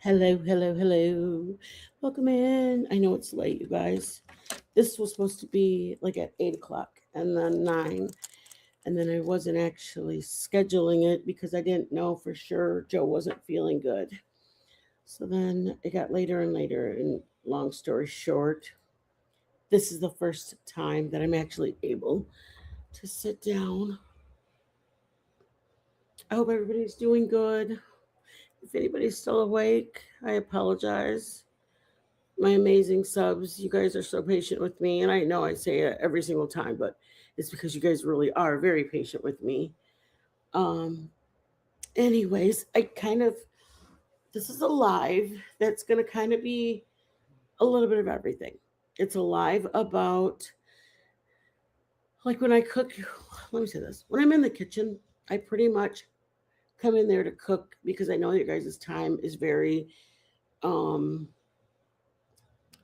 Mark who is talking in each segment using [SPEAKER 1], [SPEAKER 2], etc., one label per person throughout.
[SPEAKER 1] Hello, hello, hello. Welcome in. I know it's late, you guys. This was supposed to be like at 8 o'clock and then 9. And then I wasn't actually scheduling it because I didn't know for sure Joe wasn't feeling good. So then it got later and later. And long story short, this is the first time that I'm actually able to sit down. I hope everybody's doing good. If anybody's still awake, I apologize. My amazing subs. You guys are so patient with me. And I know I say it every single time, but it's because you guys really are very patient with me. Um, anyways, this is a live that's going to kind of be a little bit of everything. It's a live about, like when I cook, let me say this. When I'm in the kitchen, I pretty much come in there to cook because I know your guys' time is very, um,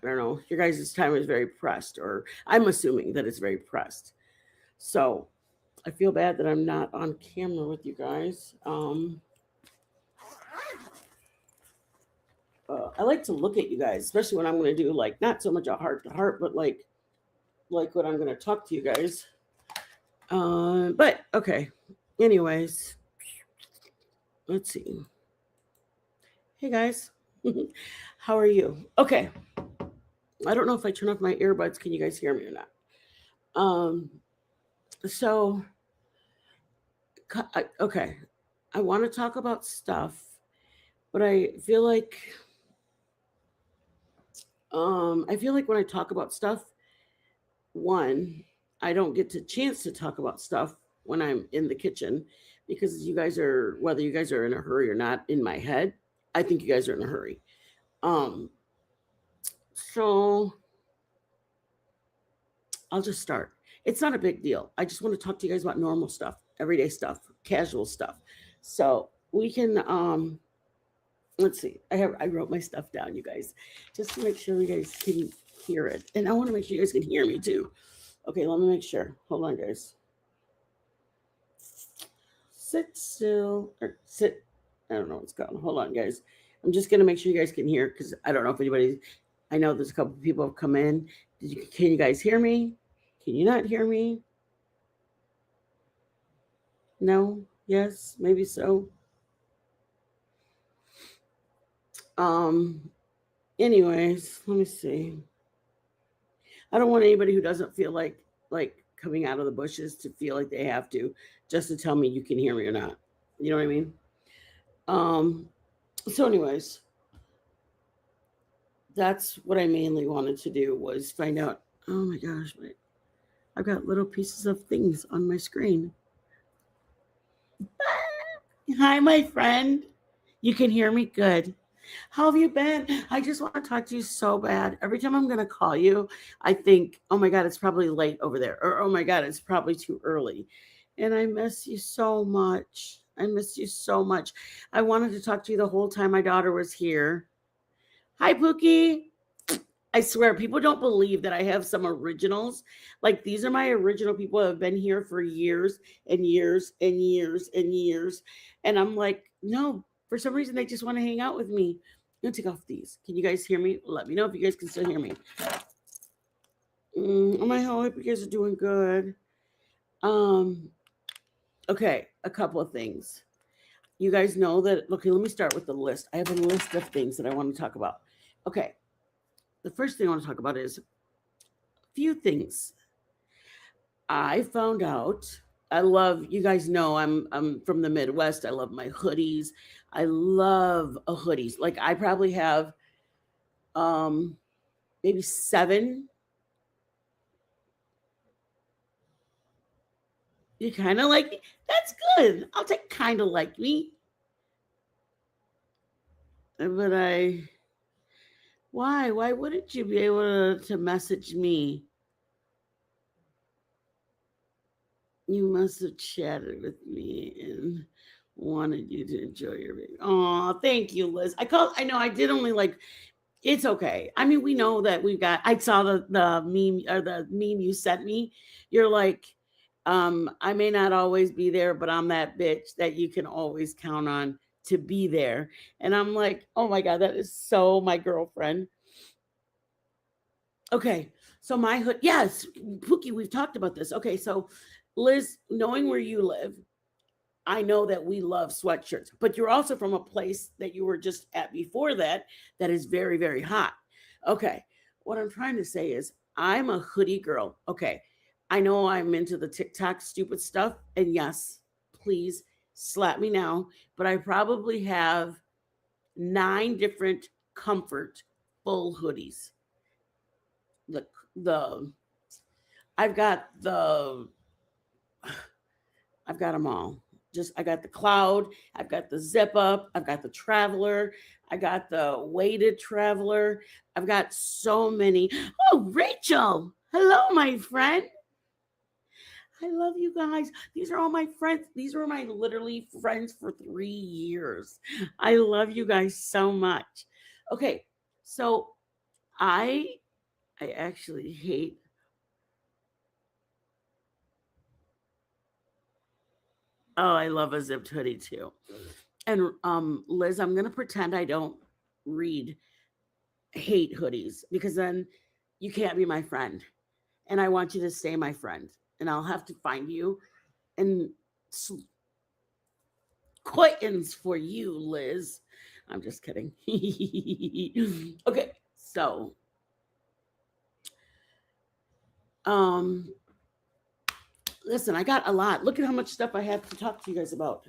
[SPEAKER 1] I don't know, your guys' time is very pressed, or I'm assuming that it's very pressed. So I feel bad that I'm not on camera with you guys. I like to look at you guys, especially when I'm going to do like not so much a heart to heart, but like when I'm going to talk to you guys. But okay. Anyways, let's see. Hey guys, how are you? Okay. I don't know if I turn off my earbuds. Can you guys hear me or not? Um, so okay, I want to talk about stuff, but I feel like when I talk about stuff, one, I don't get to chance to talk about stuff when I'm in the kitchen because you guys are, whether you guys are in a hurry or not, in my head, I think you guys are in a hurry. Um, so I'll just start. It's not a big deal. I just want to talk to you guys about normal stuff, everyday stuff, casual stuff. So we can let's see. I wrote my stuff down, you guys, just to make sure you guys can hear it. And I want to make sure you guys can hear me too. Okay, let me make sure. Hold on, guys. Sit still or sit. I don't know what's going. Hold on, guys. I'm just gonna make sure you guys can hear because I don't know if anybody. I know there's a couple of people have come in. Can you guys hear me? Can you not hear me? No. Yes. Maybe so. Um. Anyways, let me see. I don't want anybody who doesn't feel like coming out of the bushes to feel like they have to just to tell me you can hear me or not. You know what I mean? Um so anyways, that's what I mainly wanted to do was find out. Oh my gosh, wait. I've got little pieces of things on my screen. Hi, my friend. You can hear me good. How have you been? I just want to talk to you so bad. Every time I'm going to call you, I think, oh my God, it's probably late over there. Or, oh my God, it's probably too early. And I miss you so much. I miss you so much. I wanted to talk to you the whole time my daughter was here. Hi, Pookie. I swear, people don't believe that I have some originals. Like, these are my original people who have been here for years and years and years and years. And I'm like, no, for some reason, they just want to hang out with me. I'm going to take off these. Can you guys hear me? Let me know if you guys can still hear me. Oh my, I hope you guys are doing good. Um, okay, a couple of things. You guys know that, okay, let me start with the list. I have a list of things that I want to talk about. Okay, the first thing I want to talk about is a few things. I found out I love, you guys know I'm from the Midwest. I love my hoodies. I love a hoodies. Like I probably have um maybe 7. You kind of like me? That's good. I'll take kind of like me. But why wouldn't you be able to message me? You must have chatted with me and wanted you to enjoy your baby. Oh, thank you, Liz. I know I did only like it's okay. I mean, we know that we've got I saw the meme or the meme you sent me. You're like, I may not always be there, but I'm that bitch that you can always count on to be there. And I'm like, oh my God, that is so my girlfriend. Okay. So my hood, yes, Pookie, we've talked about this. Okay. So Liz, knowing where you live, I know that we love sweatshirts, but you're also from a place that you were just at before that that is very, very hot. Okay. What I'm trying to say is I'm a hoodie girl. Okay. I know I'm into the TikTok stupid stuff. And yes, please slap me now. But I probably have 9 different comfort full hoodies. The I've got the I've got them all. Just I got the cloud, I've got the zip up, I've got the traveler, I got the weighted traveler. I've got so many. Oh, Rachel. Hello, my friend. I love you guys. These are all my friends. These were my literally friends for 3 years. I love you guys so much. Okay, so I I actually hate. Oh, I love a zipped hoodie too. And Liz, I'm gonna pretend I don't read hate hoodies because then you can't be my friend. And I want you to stay my friend. And I'll have to find you and quittens for you, Liz. I'm just kidding. Okay, so um listen, I got a lot. Look at how much stuff I have to talk to you guys about.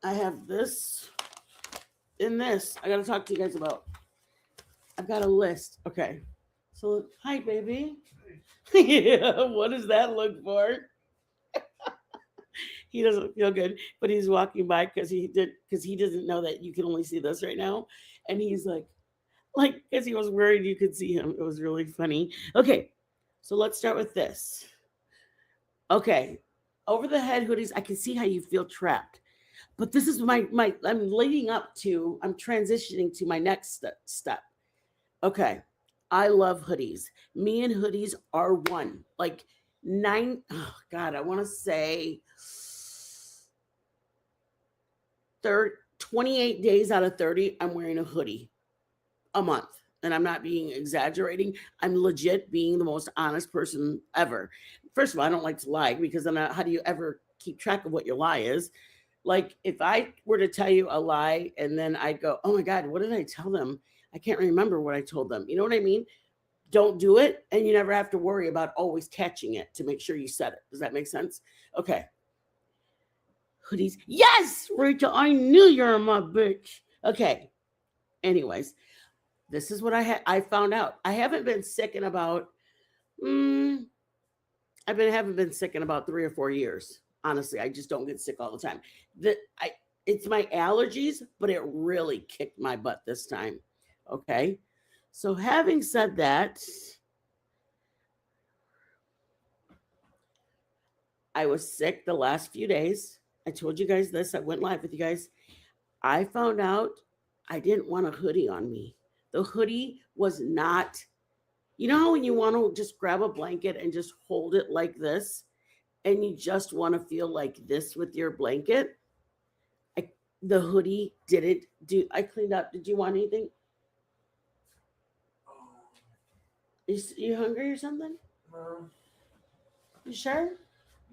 [SPEAKER 1] I have this and this. I got to talk to you guys about. I've got a list. Okay. So, hi, baby. Yeah, what does that look for? He doesn't feel good, but he's walking by because he doesn't know that you can only see this right now, and he's like because he was worried you could see him. It was really funny. Okay, so let's start with this. Okay, over the head hoodies. I can see how you feel trapped, but this is my. I'm leading up to. I'm transitioning to my next step. Okay. I love hoodies. Me and hoodies are one. Like nine, oh God, I want to say 28 days out of 30, I'm wearing a hoodie a month. And I'm not being exaggerating. I'm legit being the most honest person ever. First of all, I don't like to lie because then how do you ever keep track of what your lie is? Like if I were to tell you a lie and then I'd go, oh my God, what did I tell them? I can't remember what I told them. You know what I mean? Don't do it. And you never have to worry about always catching it to make sure you said it. Does that make sense? Okay. Hoodies. Yes, Rachel, I knew you're my bitch. Okay. Anyways, this is what I found out. I haven't been sick in about mm, haven't been sick in about 3 or 4 years. Honestly, I just don't get sick all the time. The I It's my allergies, but it really kicked my butt this time. Okay. So having said that, I was sick the last few days. I told you guys this. I went live with you guys. I found out I didn't want a hoodie on me. The hoodie was not, you know how when you want to just grab a blanket and just hold it like this and you just want to feel like this with your blanket? I, the hoodie didn't do, I cleaned up. Did you want anything? You hungry or something?
[SPEAKER 2] No.
[SPEAKER 1] You sure?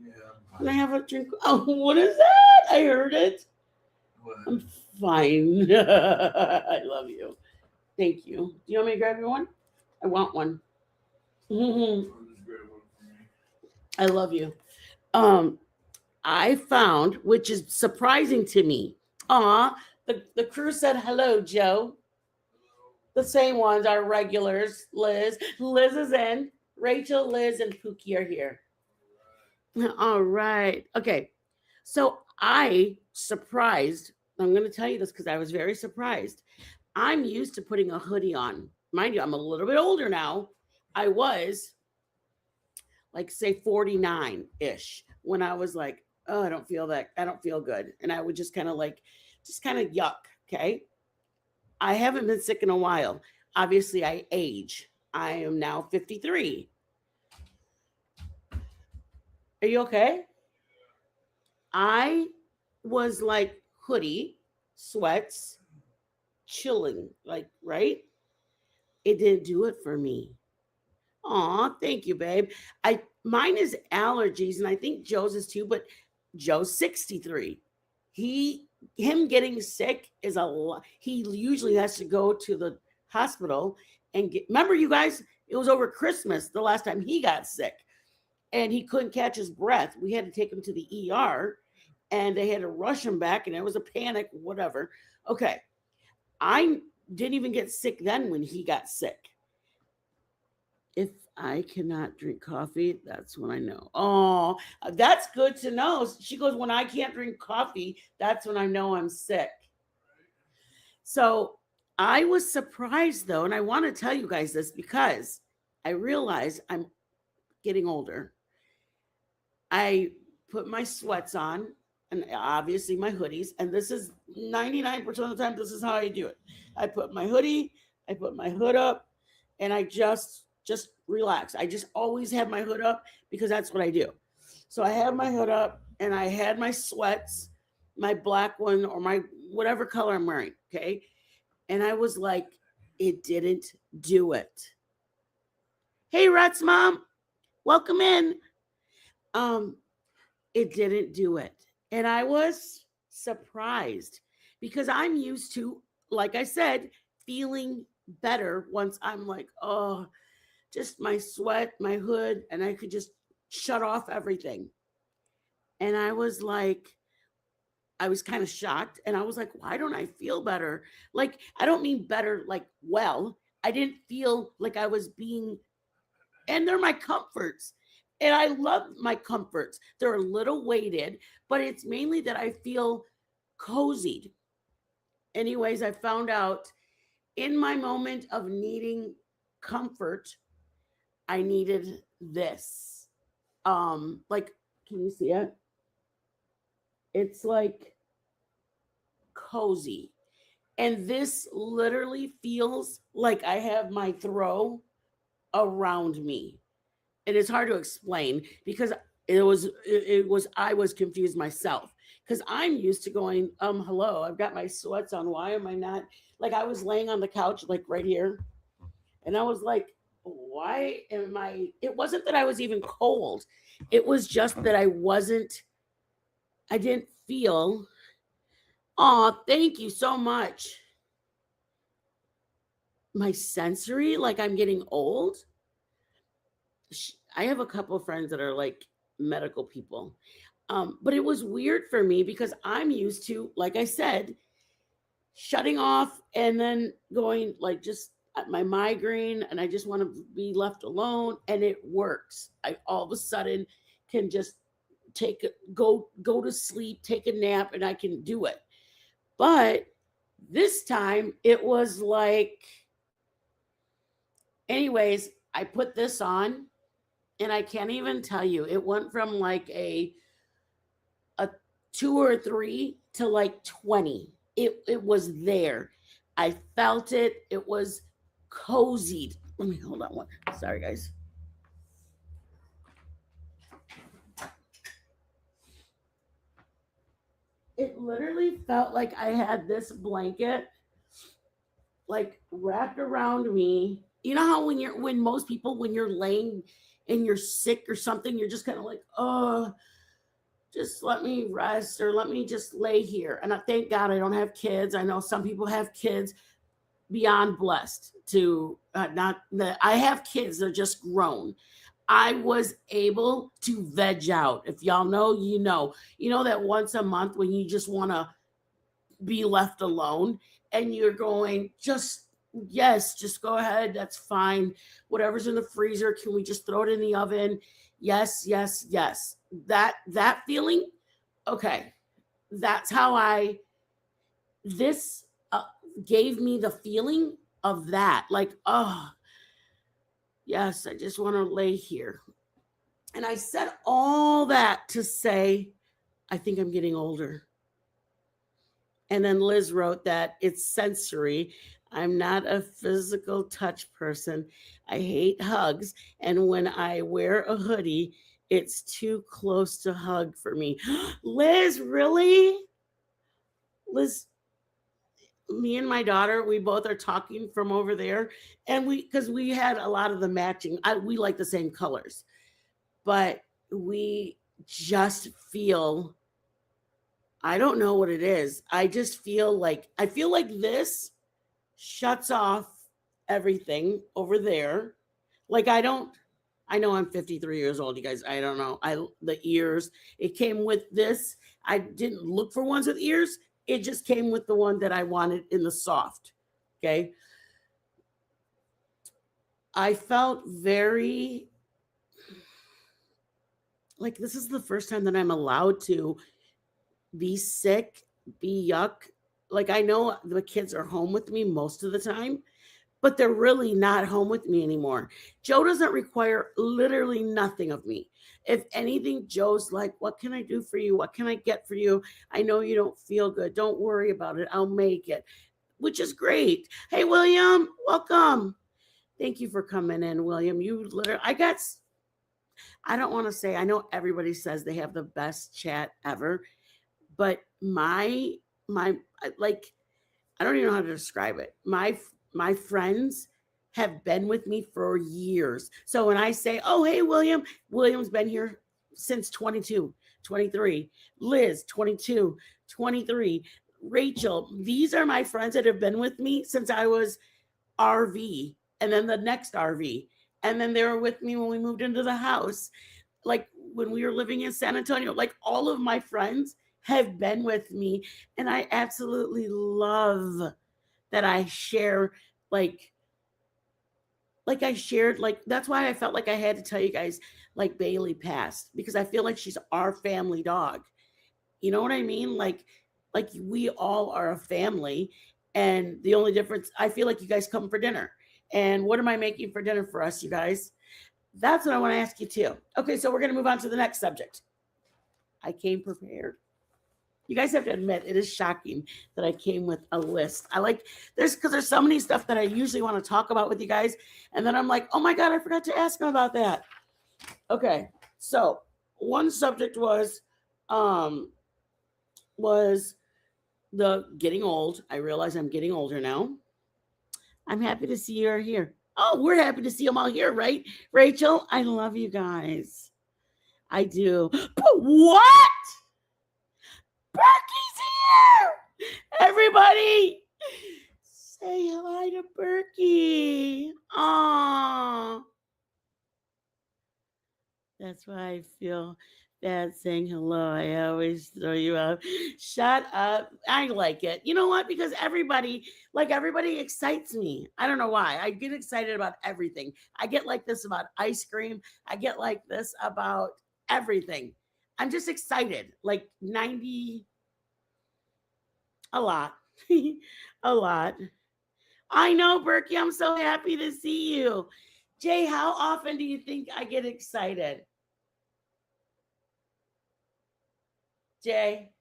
[SPEAKER 2] Yeah.
[SPEAKER 1] Can I have a drink? Oh, what is that? I heard it.
[SPEAKER 2] What?
[SPEAKER 1] I'm fine. I love you. Thank you. Do you want me to grab you one? I want one. Mhm.
[SPEAKER 2] I'll just grab one for me.
[SPEAKER 1] I love you. Um, I found, which is surprising to me. The crew said hello, Joe. The same ones are regulars. Liz. Liz is in. Rachel, Liz, and Pookie are here. All right. Okay. So I surprised. I'm going to tell you this because I was very surprised. I'm used to putting a hoodie on. Mind you, I'm a little bit older now. I was like, say, 49 ish when I was like, oh, I don't feel that. I don't feel good. And I would just kind of just kind of yuck. Okay. I haven't been sick in a while. Obviously, I age. I am now 53. Are you okay? I was like, hoodie, sweats, chilling, like, right? It didn't do it for me. Aw, thank you, babe. I mine is allergies, and I think Joe's is too, but Joe's 63. He him getting sick is a lot. He usually has to go to the hospital and get, remember you guys, it was over Christmas the last time he got sick and he couldn't catch his breath. We had to take him to the ER and they had to rush him back and it was a panic, whatever. Okay. I didn't even get sick then when he got sick. If I cannot drink coffee, that's when I know. Oh, that's good to know. She goes, when I can't drink coffee, that's when I know I'm sick. So I was surprised though, and I want to tell you guys this because I realize I'm getting older. I put my sweats on and obviously my hoodies, and this is 99% of the time, this is how I do it. I put my hoodie, I put my hood up, and I just relax. I just always have my hood up because that's what I do. So I have my hood up and I had my sweats, my black one or my whatever color I'm wearing, okay? And I was like, it didn't do it. Hey, Rats Mom, welcome in. Um, it didn't do it. And I was surprised because I'm used to, like I said, feeling better once I'm like, oh, just my sweat, my hood, and I could just shut off everything. And I was like, I was kind of shocked. And I was like, why don't I feel better? Like, I don't mean better, like, well, I didn't feel like I was being, and they're my comforts. And I love my comforts. They're a little weighted, but it's mainly that I feel cozied. Anyways, I found out in my moment of needing comfort, I needed this. Like, can you see it? It's like cozy. And this literally feels like I have my throw around me. And it's hard to explain because it was I was confused myself because I'm used to going, hello, I've got my sweats on. Why am I not, like, I was laying on the couch like right here and I was like, why am I, it wasn't that I was even cold. It was just that I didn't feel, oh, thank you so much. My sensory, like I'm getting old. I have a couple of friends that are like medical people. But it was weird for me because I'm used to, like I said, shutting off and then going like just my migraine and I just want to be left alone and it works. I all of a sudden can just go to sleep, take a nap and I can do it. But this time it was like, anyways, I put this on and I can't even tell you. It went from like a 2 or 3 to like 20. It was there. I felt it. It was cozied. Let me hold on one. Sorry guys. It literally felt like I had this blanket like wrapped around me. You know how when most people when you're laying and you're sick or something, you're just kind of like, oh, just let me rest or let me just lay here. And I thank God I don't have kids. I know some people have kids, beyond blessed to not that I have kids, they're just grown. I was able to veg out. If y'all know, you know that once a month when you just want to be left alone and you're going, just yes, just go ahead, that's fine. Whatever's in the freezer, can we just throw it in the oven? Yes, yes, yes. That feeling, okay. That's how I this gave me the feeling of that. Like, oh, yes, I just want to lay here. And I said all that to say, I think I'm getting older. And then Liz wrote that it's sensory. I'm not a physical touch person. I hate hugs. And when I wear a hoodie, it's too close to hug for me. Liz, really? Liz, me and my daughter, we both are talking from over there, and because we had a lot of the matching, we like the same colors, but we just feel, I don't know what it is. I feel like this shuts off everything over there. Like I know I'm 53 years old, you guys. I don't know. The ears, it came with this. I didn't look for ones with ears. It just came with the one that I wanted in the soft. Okay. I felt very like this is the first time that I'm allowed to be sick, be yuck. Like I know the kids are home with me most of the time, but they're really not home with me anymore. Joe doesn't require literally nothing of me. If anything, Joe's like, what can I do for you? What can I get for you? I know you don't feel good. Don't worry about it. I'll make it, which is great. Hey, William, welcome. Thank you for coming in, William. You literally, I don't want to say, I know everybody says they have the best chat ever, but like, I don't even know how to describe it. My friends have been with me for years. So when I say, "Oh, hey William," William's been here since 22, 23. Liz, 22, 23. Rachel, these are my friends that have been with me since I was RV and then the next RV. And then they were with me when we moved into the house. Like when we were living in San Antonio, like all of my friends have been with me. And I absolutely love that I share like I shared like that's why I felt like I had to tell you guys like Bailey passed because I feel like she's our family dog. You know what I mean? Like we all are a family and the only difference I feel like you guys come for dinner. And what am I making for dinner for us, you guys? That's what I want to ask you too. Okay, so we're going to move on to the next subject. I came prepared. You guys have to admit it is shocking that I came with a list. I like there's so many stuff that I usually want to talk about with you guys, and then I'm like, oh my god, I forgot to ask them about that. Okay, so one subject um was the getting old. I realize I'm getting older now. I'm happy to see you're here. Oh, we're happy to see them all here, right? Rachel, I love you guys. I do. But what? Berkey's here! Everybody, say hi to Berkey. Aww. That's why I feel bad saying hello. I always throw you out. Shut up. I like it. You know what? Because everybody excites me. I don't know why. I get excited about everything. I get like this about ice cream. I get like this about everything. I'm just excited. Like 90, a lot. A lot. I know, Berkey. I'm so happy to see you. Jay, how often do you think I get excited? Jay,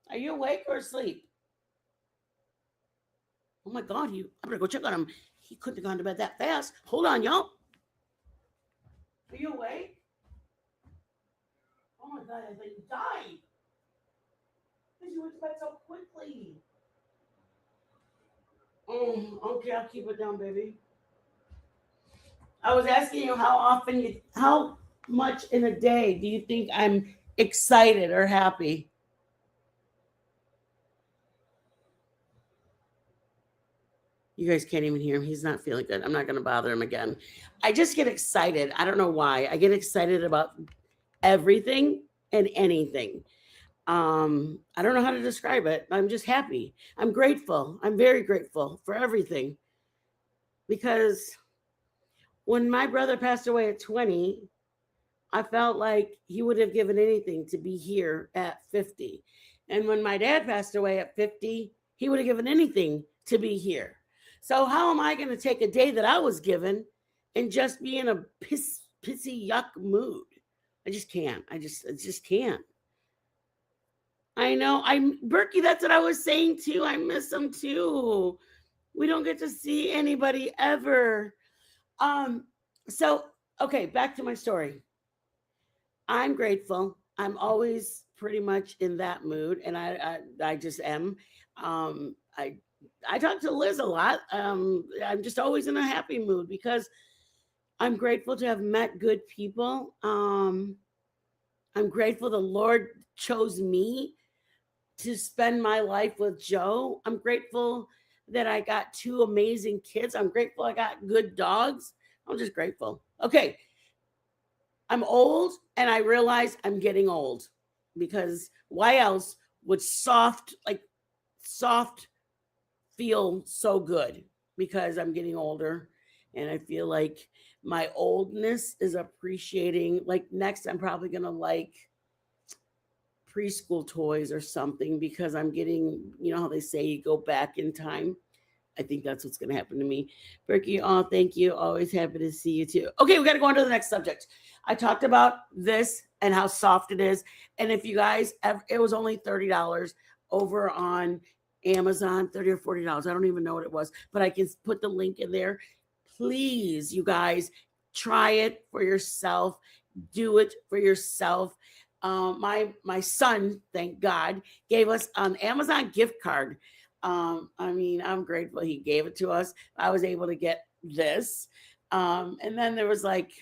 [SPEAKER 1] are you awake or asleep? Oh my God, I'm gonna go check on him. He couldn't have gone to bed that fast. Hold on, y'all. Are you awake? Oh my God, I thought you died. Because you went to bed so quickly. Okay, I'll keep it down, baby. I was asking you how much in a day do you think I'm excited or happy? You guys can't even hear him. He's not feeling good. I'm not going to bother him again. I just get excited. I don't know why. I get excited about everything and anything. I don't know how to describe it. I'm just happy. I'm grateful. I'm very grateful for everything because when my brother passed away at 20, I felt like he would have given anything to be here at 50. And when my dad passed away at 50, he would have given anything to be here. So how am I going to take a day that I was given and just be in a pissy yuck mood? I just can't. I just can't. I know. Berkey, that's what I was saying too. I miss him too. We don't get to see anybody ever. Um, so okay, back to my story. I'm grateful. I'm always pretty much in that mood, and I just am. I talk to Liz a lot. I'm just always in a happy mood because I'm grateful to have met good people. I'm grateful the Lord chose me to spend my life with Joe. I'm grateful that I got two amazing kids. I'm grateful I got good dogs. I'm just grateful. Okay, I'm old and I realize I'm getting old because why else would soft feel so good? Because I'm getting older and I feel like my oldness is appreciating. Like next, I'm probably going to like preschool toys or something because I'm getting, you know how they say you go back in time. I think that's what's going to happen to me. Berkey, oh, thank you. Always happy to see you too. Okay, we got to go on to the next subject. I talked about this and how soft it is. And if you guys, it was only $30 over on Amazon, $30 or $40. I don't even know what it was, but I can put the link in there. Please, you guys, try it for yourself. Do it for yourself. My son, thank God, gave us an Amazon gift card. I mean, I'm grateful he gave it to us. I was able to get this. And then there was like,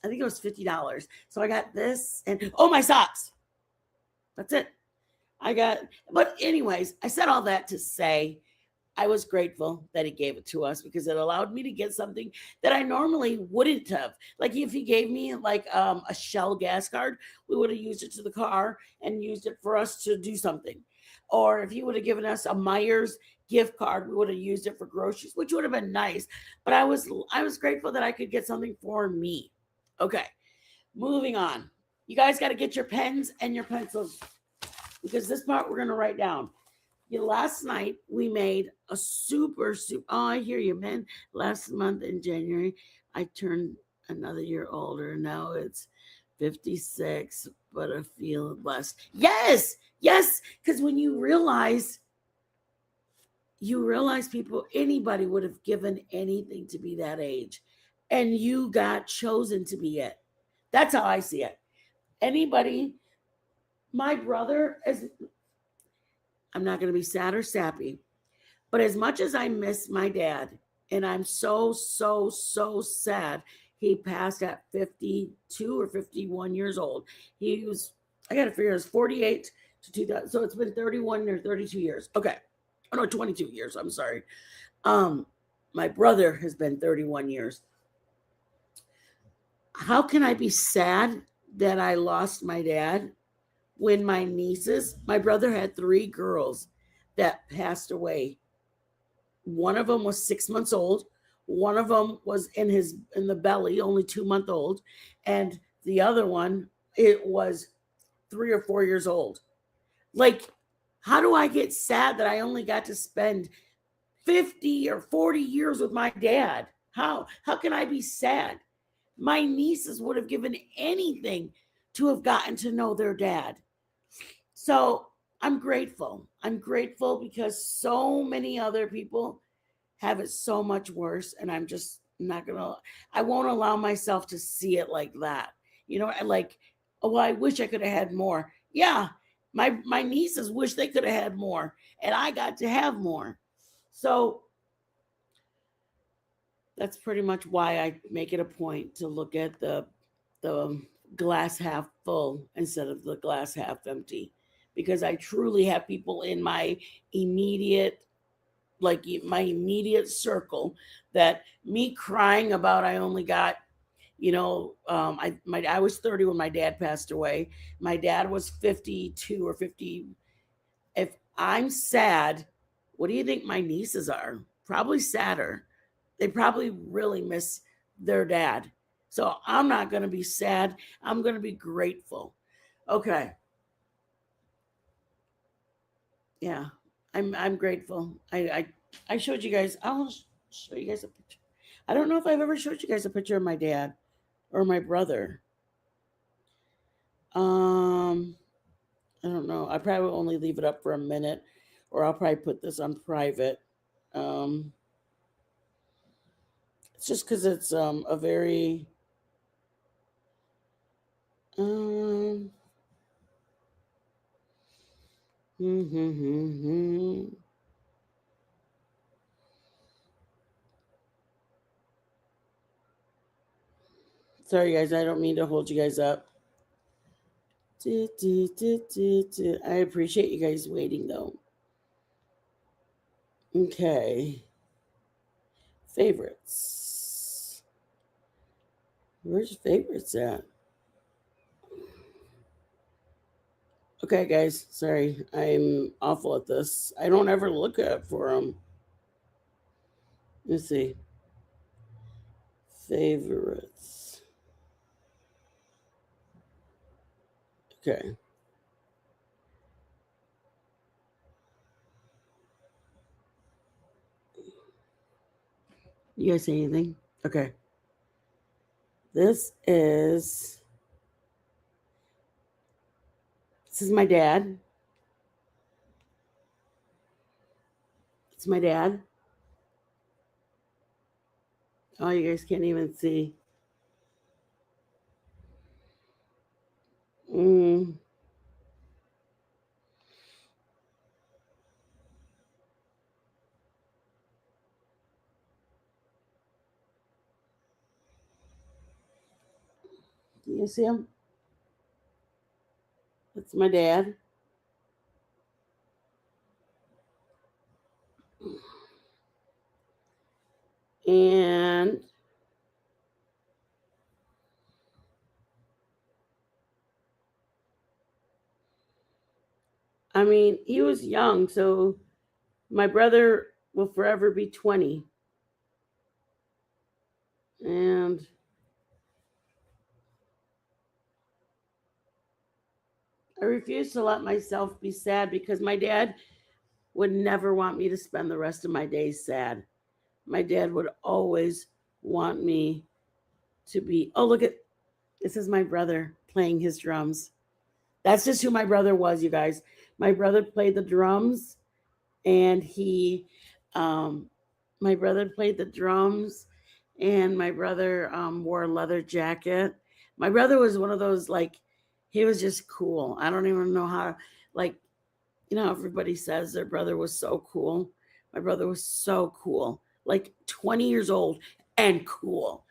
[SPEAKER 1] I think it was $50. So I got this and oh, my socks. That's it. But anyways, I said all that to say I was grateful that he gave it to us because it allowed me to get something that I normally wouldn't have. Like if he gave me like a Shell gas card, we would have used it to the car and used it for us to do something. Or if he would have given us a Myers gift card, we would have used it for groceries, which would have been nice. But I was grateful that I could get something for me. Okay, moving on. You guys got to get your pens and your pencils because this part we're going to write down. Last night we made a super. Oh, I hear you, man. Last month in January, I turned another year older. Now it's 56, but I feel blessed. Yes. Because when you realize people, anybody would have given anything to be that age, and you got chosen to be it. That's how I see it. Anybody, my brother is. I'm not going to be sad or sappy. But as much as I miss my dad, and I'm so sad, he passed at 52 or 51 years old. He was, I got to figure, it was 48 to 2000. So it's been 31 or 32 years. Okay. Oh, no, 22 years. I'm sorry. My brother has been 31 years. How can I be sad that I lost my dad when my brother had three girls that passed away. One of them was 6 months old. One of them was in the belly, only 2 month old, and the other one it was 3 or 4 years old. Like, how do I get sad that I only got to spend 50 or 40 years with my dad? How can I be sad? My nieces would have given anything to have gotten to know their dad. So I'm grateful. I'm grateful because so many other people have it so much worse. And I'm just not going to, I won't allow myself to see it like that. You know, like, oh, well, I wish I could have had more. Yeah. My nieces wish they could have had more and I got to have more. So that's pretty much why I make it a point to look at the glass half full instead of the glass half empty because I truly have people in my immediate circle that me crying about I only got I was 30 when my dad passed away. My dad was 52 or 50. If I'm sad, what do you think my nieces are? Probably sadder. They probably really miss their dad. So I'm not going to be sad. I'm going to be grateful. Okay. Yeah. I'm grateful. I showed you guys. I'll show you guys a picture. I don't know if I've ever showed you guys a picture of my dad or my brother. I don't know. I probably will only leave it up for a minute, or I'll probably put this on private. Um, it's just because it's a very – 'cause Mm-hmm. Sorry, guys. I don't mean to hold you guys up. I appreciate you guys waiting, though. Okay. Favorites. Where's favorites at? Okay, guys. Sorry. I'm awful at this. I don't ever look up for them. Let's see. Favorites. Okay. You guys say anything? Okay. This is this is my dad. It's my dad. Oh, you guys can't even see. Mm, do you see him? That's my dad. And I mean, he was young, so my brother will forever be 20. And I refuse to let myself be sad because my dad would never want me to spend the rest of my days sad. My dad would always want me to be, oh, look at this is my brother playing his drums. That's just who my brother was, you guys. My brother played the drums and um, my brother played the drums and my brother wore a leather jacket. My brother was one of those, like, he was just cool. I don't even know how, like, everybody says their brother was so cool. My brother was so cool, like 20 years old and cool.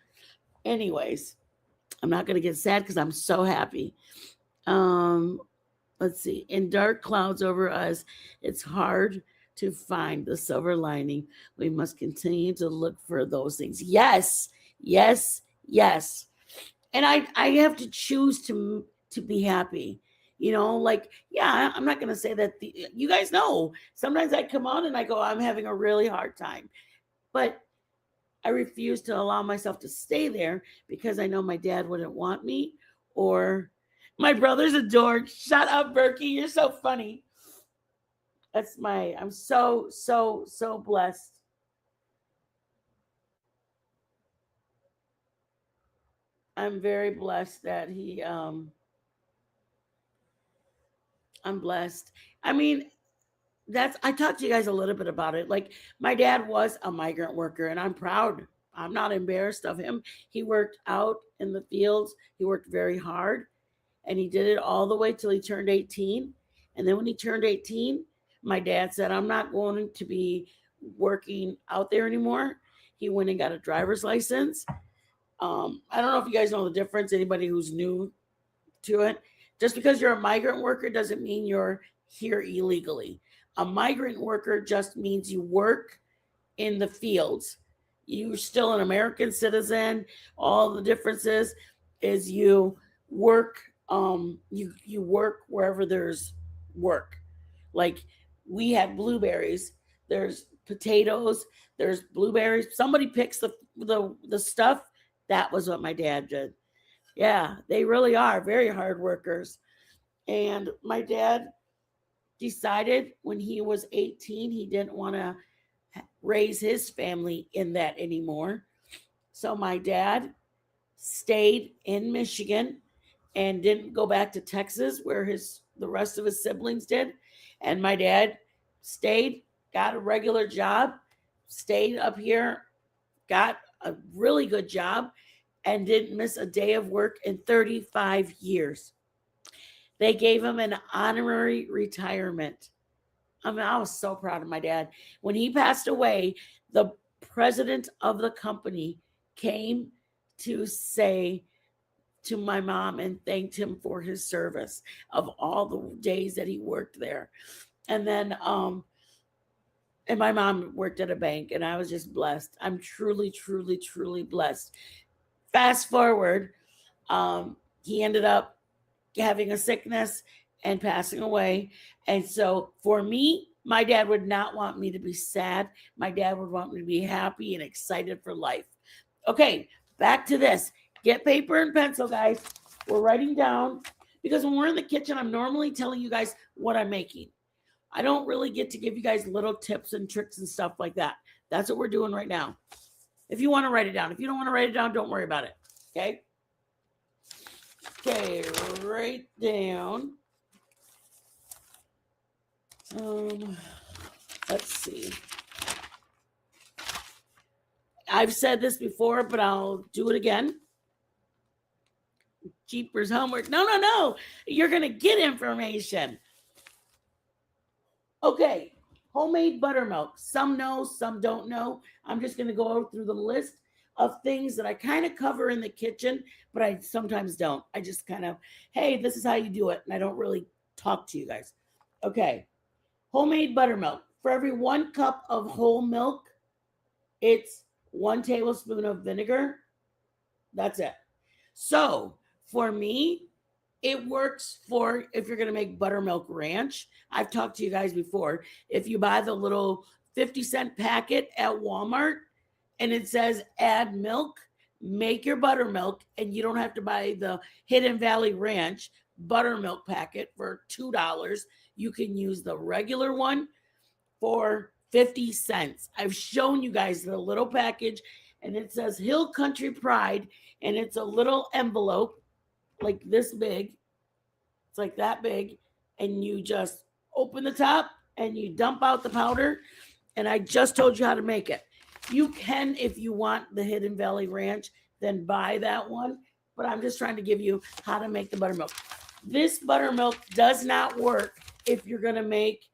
[SPEAKER 1] Anyways, I'm not going to get sad because I'm so happy. Um, let's see. In dark clouds over us, it's hard to find the silver lining. We must continue to look for those things. Yes, yes, yes. And I have to choose to be happy. Like, yeah, I'm not going to say that you guys know. Sometimes I come on and I go, I'm having a really hard time. But I refuse to allow myself to stay there because I know my dad wouldn't want me, or my brother's a dork. Shut up, Berkey. You're so funny. I'm so, so, so blessed. I'm very blessed that I'm blessed. I mean, I talked to you guys a little bit about it. Like, my dad was a migrant worker and I'm proud. I'm not embarrassed of him. He worked out in the fields. He worked very hard and he did it all the way till he turned 18. And then when he turned 18, my dad said, I'm not going to be working out there anymore. He went and got a driver's license. I don't know if you guys know the difference, anybody who's new to it. Just because you're a migrant worker doesn't mean you're here illegally. A migrant worker just means you work in the fields. You're still an American citizen. All the differences is you work you work wherever there's work. Like, we had blueberries, there's potatoes, there's blueberries. Somebody picks the stuff. That was what my dad did. Yeah, they really are very hard workers. And my dad decided when he was 18 he didn't want to raise his family in that anymore. So my dad stayed in Michigan and didn't go back to Texas where the rest of his siblings did. And my dad stayed, got a regular job, stayed up here, got a really good job, and didn't miss a day of work in 35 years. They gave him an honorary retirement. I mean, I was so proud of my dad. When he passed away, the president of the company came to say to my mom and thanked him for his service of all the days that he worked there. And then and my mom worked at a bank, and I was just blessed. I'm truly, truly, truly blessed. Fast forward, he ended up having a sickness and passing away. And so for me, my dad would not want me to be sad. My dad would want me to be happy and excited for life. Okay, back to this. Get paper and pencil, guys. We're writing down because when we're in the kitchen, I'm normally telling you guys what I'm making. I don't really get to give you guys little tips and tricks and stuff like that. That's what we're doing right now. If you want to write it down, if you don't want to write it down, don't worry about it. Okay? Okay, write down. Let's see. I've said this before, but I'll do it again. Jeepers homework. No. You're going to get information. Okay, homemade buttermilk. Some know, some don't know. I'm just going to go through the list of things that I kind of cover in the kitchen, but I sometimes don't. I just kind of, hey, this is how you do it. And I don't really talk to you guys. Okay, homemade buttermilk. For every 1 cup of whole milk, it's 1 tablespoon of vinegar. That's it. So for me, it works for if you're going to make buttermilk ranch. I've talked to you guys before. If you buy the little 50-cent packet at Walmart and it says add milk, make your buttermilk, and you don't have to buy the Hidden Valley Ranch buttermilk packet for $2. You can use the regular one for 50 cents. I've shown you guys the little package, and it says Hill Country Pride, and it's a little envelope like this big. It's like that big, and you just open the top and you dump out the powder. And I just told you how to make it. You can, if you want the Hidden Valley Ranch, then buy that one. But I'm just trying to give you how to make the buttermilk. This buttermilk does not work if you're going to make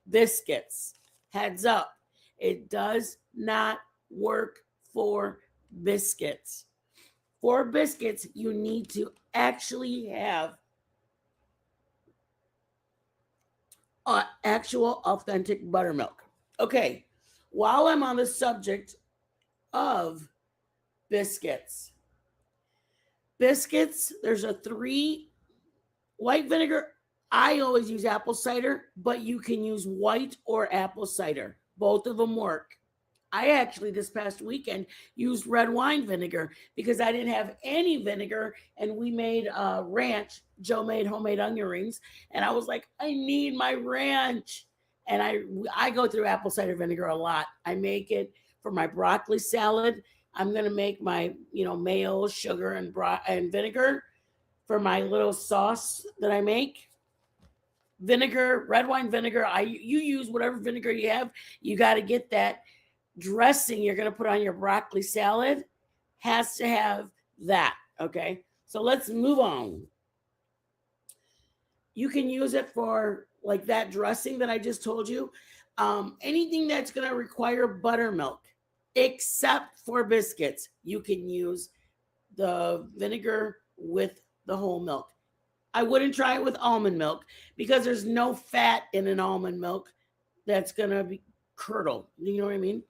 [SPEAKER 1] biscuits. Heads up, it does not work for biscuits. For biscuits, you need to actually have actual authentic buttermilk. Okay, while I'm on the subject of biscuits, there's a 3 white vinegar. I always use apple cider, but you can use white or apple cider. Both of them work. I actually this past weekend used red wine vinegar because I didn't have any vinegar, and we made ranch. Joe made homemade onion rings, and I was like, I need my ranch. And I go through apple cider vinegar a lot. I make it for my broccoli salad. I'm gonna make my mayo, sugar, and vinegar for my little sauce that I make. Vinegar, red wine vinegar. You use whatever vinegar you have. You got to get that dressing you're going to put on your broccoli salad has to have that. Okay, so let's move on. You can use it for like that dressing that I just told you. Anything that's going to require buttermilk, except for biscuits, you can use the vinegar with the whole milk. I wouldn't try it with almond milk because there's no fat in an almond milk that's going to be curdle. You know what I mean?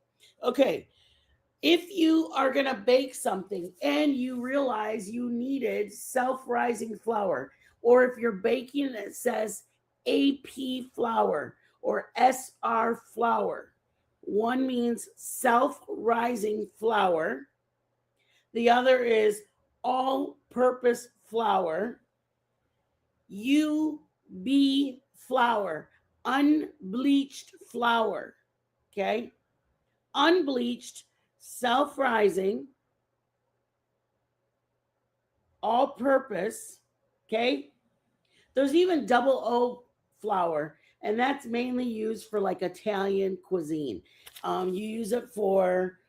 [SPEAKER 1] Okay. If you are going to bake something and you realize you needed self-rising flour, or if you're baking and it says AP flour or SR flour, one means self-rising flour. The other is all-purpose flour. UB flour, unbleached flour. Okay, unbleached, self-rising, all-purpose. Okay, there's even double O flour, and that's mainly used for like Italian cuisine. You use it for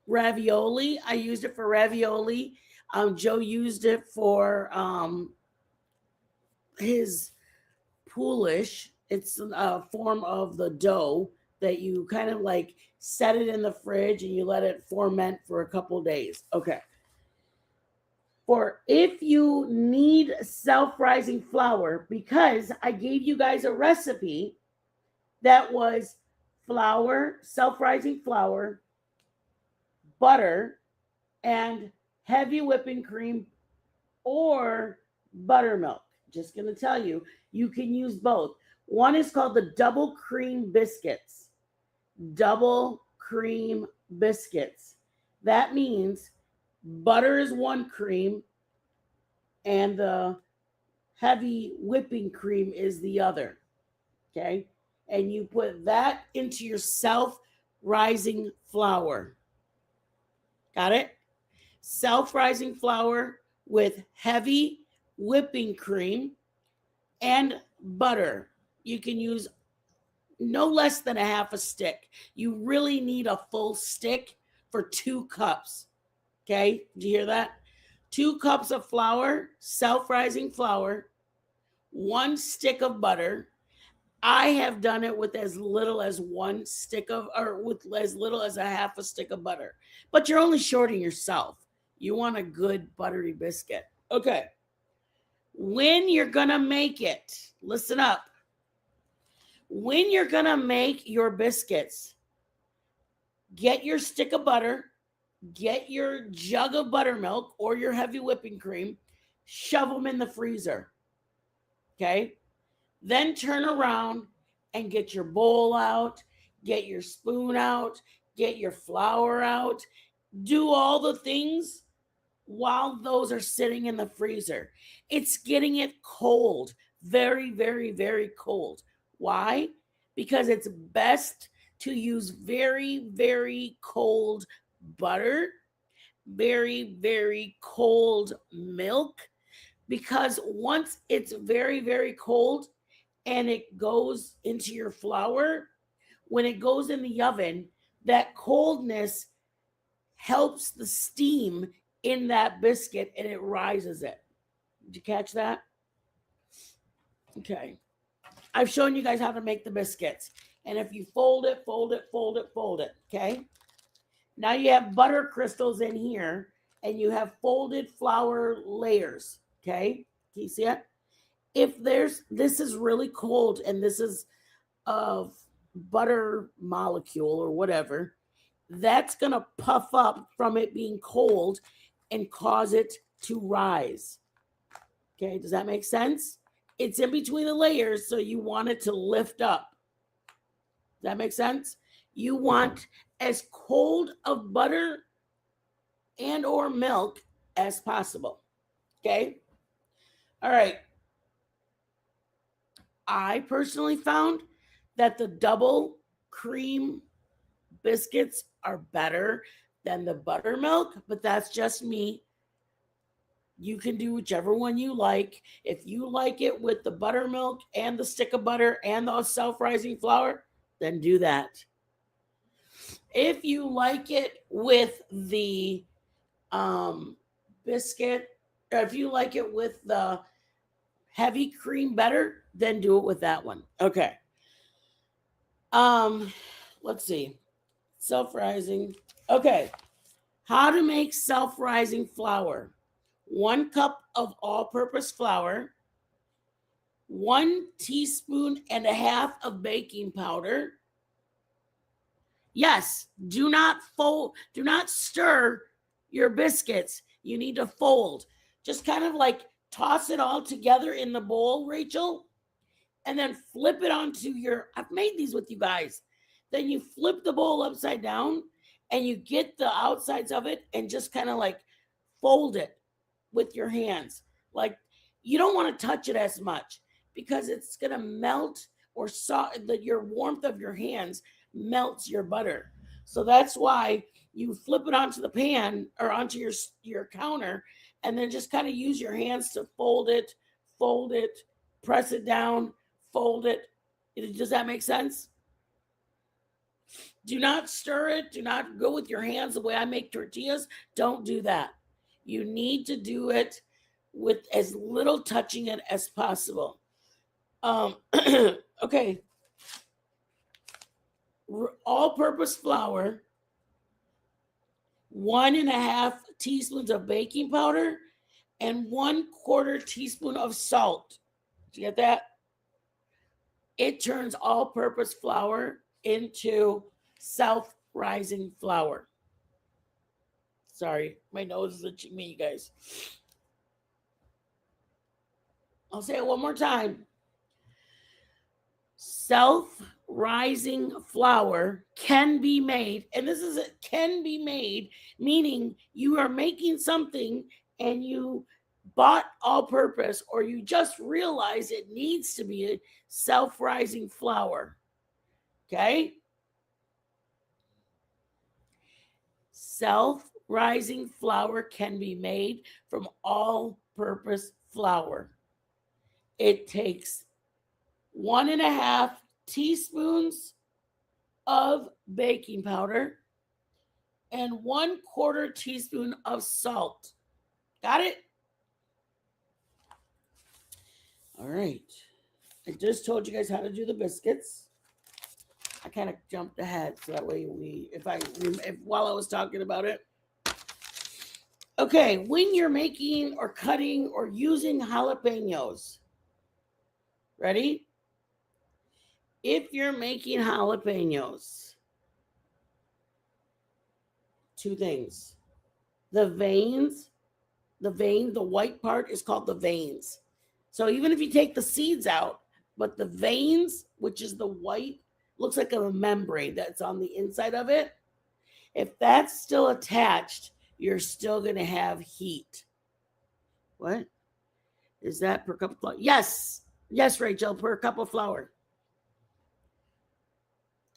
[SPEAKER 1] ravioli. I used it for ravioli. Joe used it for his Polish, It's a form of the dough that you kind of like set it in the fridge and you let it ferment for a couple days. Okay. For if you need self-rising flour, because I gave you guys a recipe that was flour, self-rising flour, butter, and heavy whipping cream or buttermilk. Just going to tell you, you can use both. One is called the double cream biscuits. Double cream biscuits. That means butter is one cream and the heavy whipping cream is the other. Okay. And you put that into your self rising flour. Got it? Self rising flour with heavy whipping cream and butter. You can use no less than a half a stick. You really need a full stick for 2 cups. Okay, did you hear that? 2 cups of flour, self-rising flour, 1 stick of butter. I have done it with as little as 1 stick of, or with as little as a half a stick of butter. But you're only shorting yourself. You want a good buttery biscuit. Okay. When you're going to make it, listen up. When you're going to make your biscuits, get your stick of butter, get your jug of buttermilk or your heavy whipping cream, shove them in the freezer. Okay? Then turn around and get your bowl out, get your spoon out, get your flour out. Do all the things while those are sitting in the freezer. It's getting it cold, very, very, very cold. Why? Because it's best to use very, very cold butter, very, very cold milk, because once it's very, very cold and it goes into your flour, when it goes in the oven, that coldness helps the steam in that biscuit and it rises it. Did you catch that? Okay. I've shown you guys how to make the biscuits. And if you fold it, fold it, fold it, fold it, okay? Now you have butter crystals in here and you have folded flour layers, okay? Can you see it? If this is really cold and this is a butter molecule or whatever, that's going to puff up from it being cold and cause it to rise. Okay, does that make sense? It's in between the layers, so you want it to lift up. Does that make sense? You want as cold of butter and or milk as possible. Okay? All right. I personally found that the double cream biscuits are better than the buttermilk, but that's just me. You can do whichever one you like. If you like it with the buttermilk and the stick of butter and the self-rising flour, then do that. If you like it with the biscuit, or if you like it with the heavy cream better, then do it with that one. Okay. Let's see. Self-rising. Okay. How to make self-rising flour. 1 cup of all-purpose flour, 1 teaspoon and a half of baking powder. Yes, do not stir your biscuits. You need to fold. Just kind of like toss it all together in the bowl, Rachel, and then flip it onto I've made these with you guys. Then you flip the bowl upside down and you get the outsides of it and just kind of like fold it with your hands. Like, you don't want to touch it as much because it's going to melt, or your warmth of your hands melts your butter. So that's why you flip it onto the pan or onto your counter, and then just kind of use your hands to fold it, press it down, fold it. Does that make sense? Do not stir it. Do not go with your hands the way I make tortillas. Don't do that. You need to do it with as little touching it as possible. Okay. All-purpose flour, 1.5 teaspoons of baking powder, and 1/4 teaspoon of salt. Did you get that? It turns all-purpose flour into self-rising flour. Sorry, my nose is itching me, you guys. I'll say it one more time. Self-rising flour can be made, and this is it, can be made, meaning you are making something and you bought all-purpose, or you just realize it needs to be a self-rising flour. Okay? Self-rising flour can be made from all-purpose flour. It takes 1.5 teaspoons of baking powder and 1/4 teaspoon of salt. Got it? All right. I just told you guys how to do the biscuits. I kind of jumped ahead so that way while I was talking about it. Okay, when you're making or cutting or using jalapenos, ready? If you're making jalapenos, 2 things. The white part is called the veins. So even if you take the seeds out, but the veins, which is the white, looks like a membrane that's on the inside of it. If that's still attached, you're still going to have heat. What? Is that per cup of flour? Yes. Yes, Rachel, per cup of flour.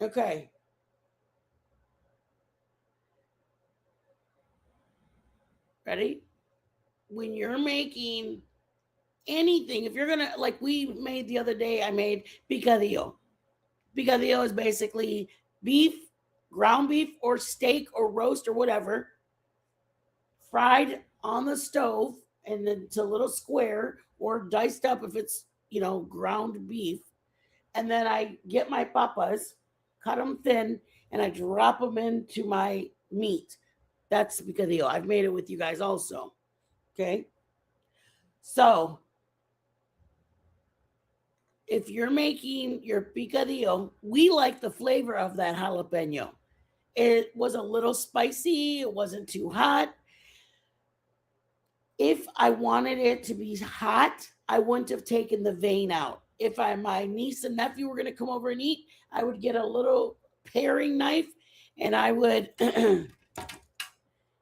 [SPEAKER 1] Okay. Ready? When you're making anything, if you're going to, like we made the other day, I made picadillo. Picadillo is basically beef, ground beef, or steak, or roast, or whatever, fried on the stove and then to a little square, or diced up if it's, ground beef. And then I get my papas, cut them thin, and I drop them into my meat. That's picadillo. I've made it with you guys also. Okay. So if you're making your picadillo, we like the flavor of that jalapeno. It was a little spicy. It wasn't too hot. If I wanted it to be hot, I wouldn't have taken the vein out. If my niece and nephew were going to come over and eat, I would get a little paring knife and I would,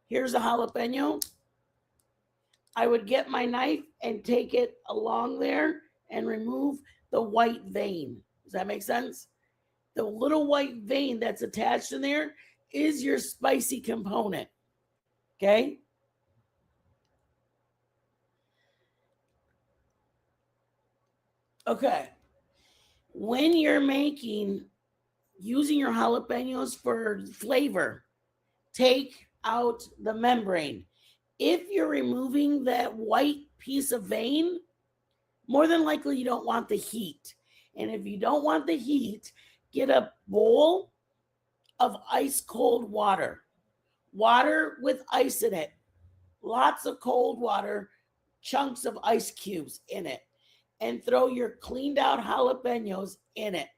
[SPEAKER 1] here's a jalapeno. I would get my knife and take it along there and remove the white vein. Does that make sense? The little white vein that's attached in there is your spicy component. Okay? Okay. When you're using your jalapenos for flavor, take out the membrane. If you're removing that white piece of vein, more than likely you don't want the heat. And if you don't want the heat, get a bowl of ice cold water. Water with ice in it. Lots of cold water, chunks of ice cubes in it. And throw your cleaned out jalapenos in it.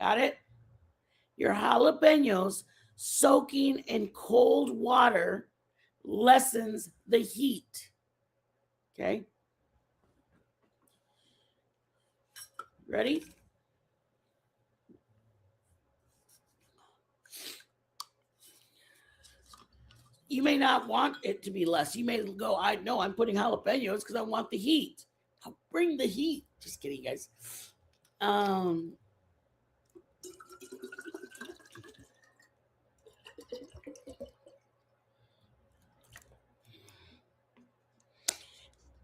[SPEAKER 1] Got it? Your jalapenos soaking in cold water lessens the heat. Okay? Ready? You may not want it to be less. You may go, I know I'm putting jalapenos because I want the heat. I'll bring the heat. Just kidding, guys.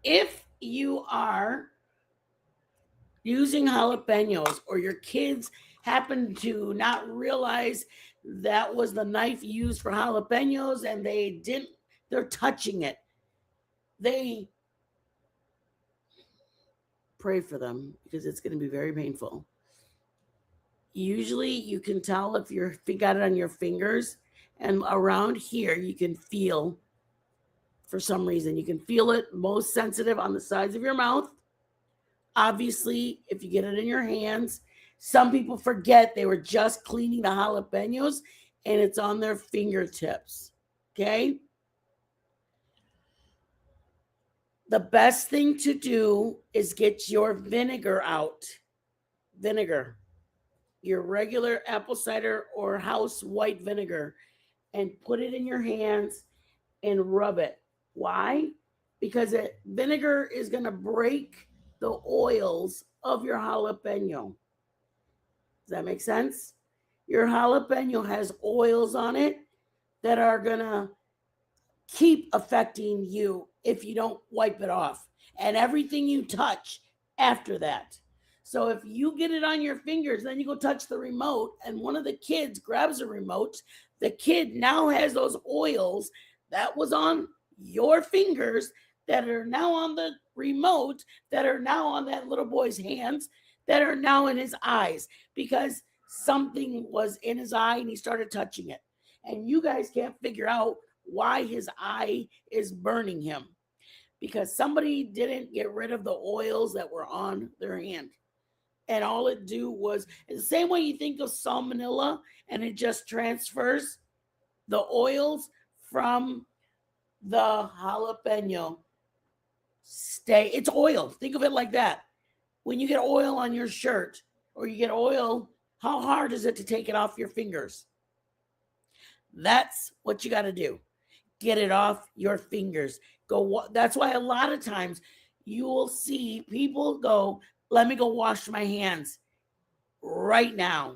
[SPEAKER 1] If you are using jalapenos or your kids happen to not realize that was the knife used for jalapenos and they're touching it. pray for them because it's going to be very painful. Usually you can tell if you got it on your fingers, and around here you can feel, for some reason, you can feel it most sensitive on the sides of your mouth. Obviously, if you get it in your hands, some people forget they were just cleaning the jalapenos and it's on their fingertips. Okay? The best thing to do is get your vinegar out. Vinegar. Your regular apple cider or house white vinegar, and put it in your hands and rub it. Why? Because vinegar is going to break the oils of your jalapeno. Does that make sense? Your jalapeno has oils on it that are going to keep affecting you if you don't wipe it off, and everything you touch after that. So if you get it on your fingers, then you go touch the remote, and one of the kids grabs a remote, the kid now has those oils that was on your fingers that are now on the remote, that are now on that little boy's hands, that are now in his eyes, because something was in his eye and he started touching it. And you guys can't figure out why his eye is burning him, because somebody didn't get rid of the oils that were on their hand. And all it do was, the same way you think of salmonella and it just transfers the oils from the jalapeno. It's oil. Think of it like that. When you get oil on your shirt or you get oil, how hard is it to take it off your fingers? That's what you got to do. Get it off your fingers. That's why a lot of times you will see people go, let me go wash my hands right now.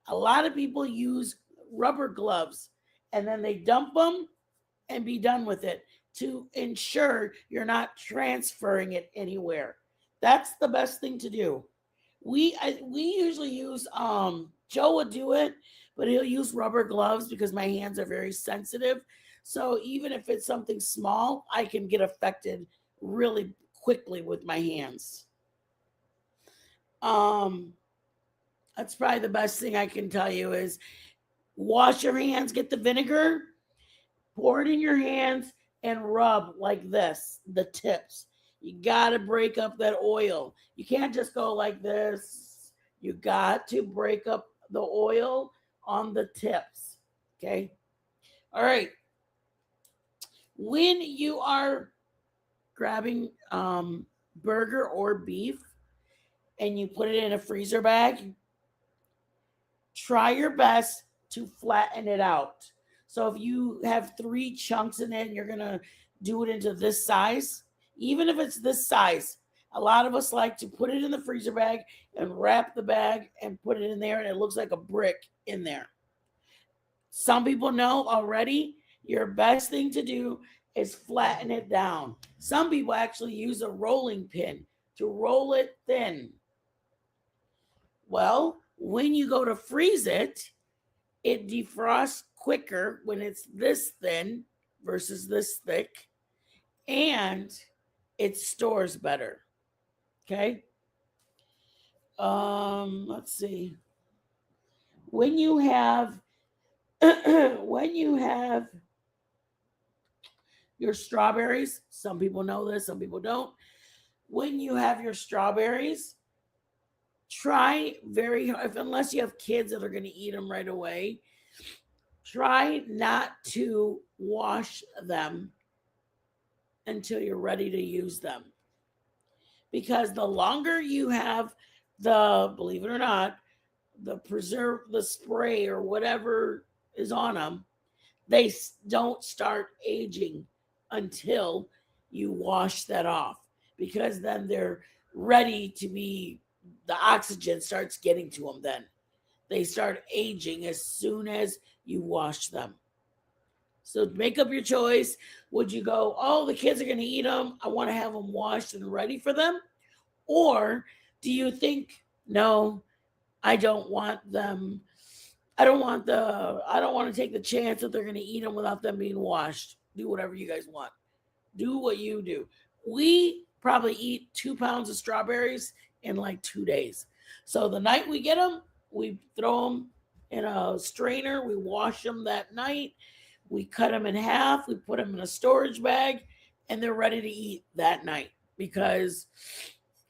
[SPEAKER 1] A lot of people use rubber gloves and then they dump them and be done with it to ensure you're not transferring it anywhere. That's the best thing to do. We usually use Joe would do it, but he'll use rubber gloves because my hands are very sensitive. So even if it's something small, I can get affected really quickly with my hands. That's probably the best thing I can tell you is wash your hands, get the vinegar, pour it in your hands, and rub like this, the tips. You got to break up that oil. You can't just go like this. You got to break up the oil on the tips. Okay? All right. When you are grabbing burger or beef and you put it in a freezer bag, try your best to flatten it out. So if you have 3 chunks in it and you're going to do it into this size, even if it's this size, a lot of us like to put it in the freezer bag and wrap the bag and put it in there, and it looks like a brick in there. Some people know already your best thing to do is flatten it down. Some people actually use a rolling pin to roll it thin. Well, when you go to freeze it, it defrosts quicker when it's this thin versus this thick, and it stores better. Okay. Let's see. When you have when you have your strawberries, some people know this, some people don't. When you have your strawberries, try very hard, unless you have kids that are going to eat them right away, try not to wash them until you're ready to use them. Because the longer you have believe it or not, the preserve, the spray or whatever is on them, they don't start aging until you wash that off, because then they're ready to be, the oxygen starts getting to them. Then they start aging as soon as you wash them. So make up your choice. Would you go, oh, the kids are going to eat them, I want to have them washed and ready for them? Or do you think, no, I don't want them, I don't want to take the chance that they're going to eat them without them being washed. Do whatever you guys want. Do what you do. We probably eat 2 pounds of strawberries in like 2 days. So the night we get them, we throw them in a strainer. We wash them that night. We cut them in half. We put them in a storage bag, and they're ready to eat that night because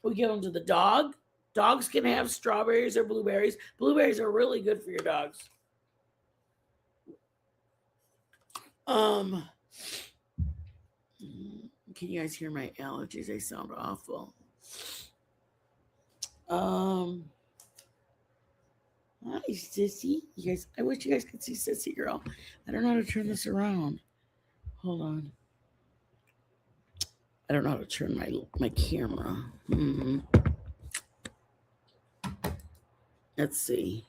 [SPEAKER 1] we give them to the dog. Dogs can have strawberries or blueberries. Blueberries are really good for your dogs. Can you guys hear my allergies? They sound awful. Hi, Sissy. You guys, I wish you guys could see Sissy girl. I don't know how to turn this around. Hold on. I don't know how to turn my camera. Let's see.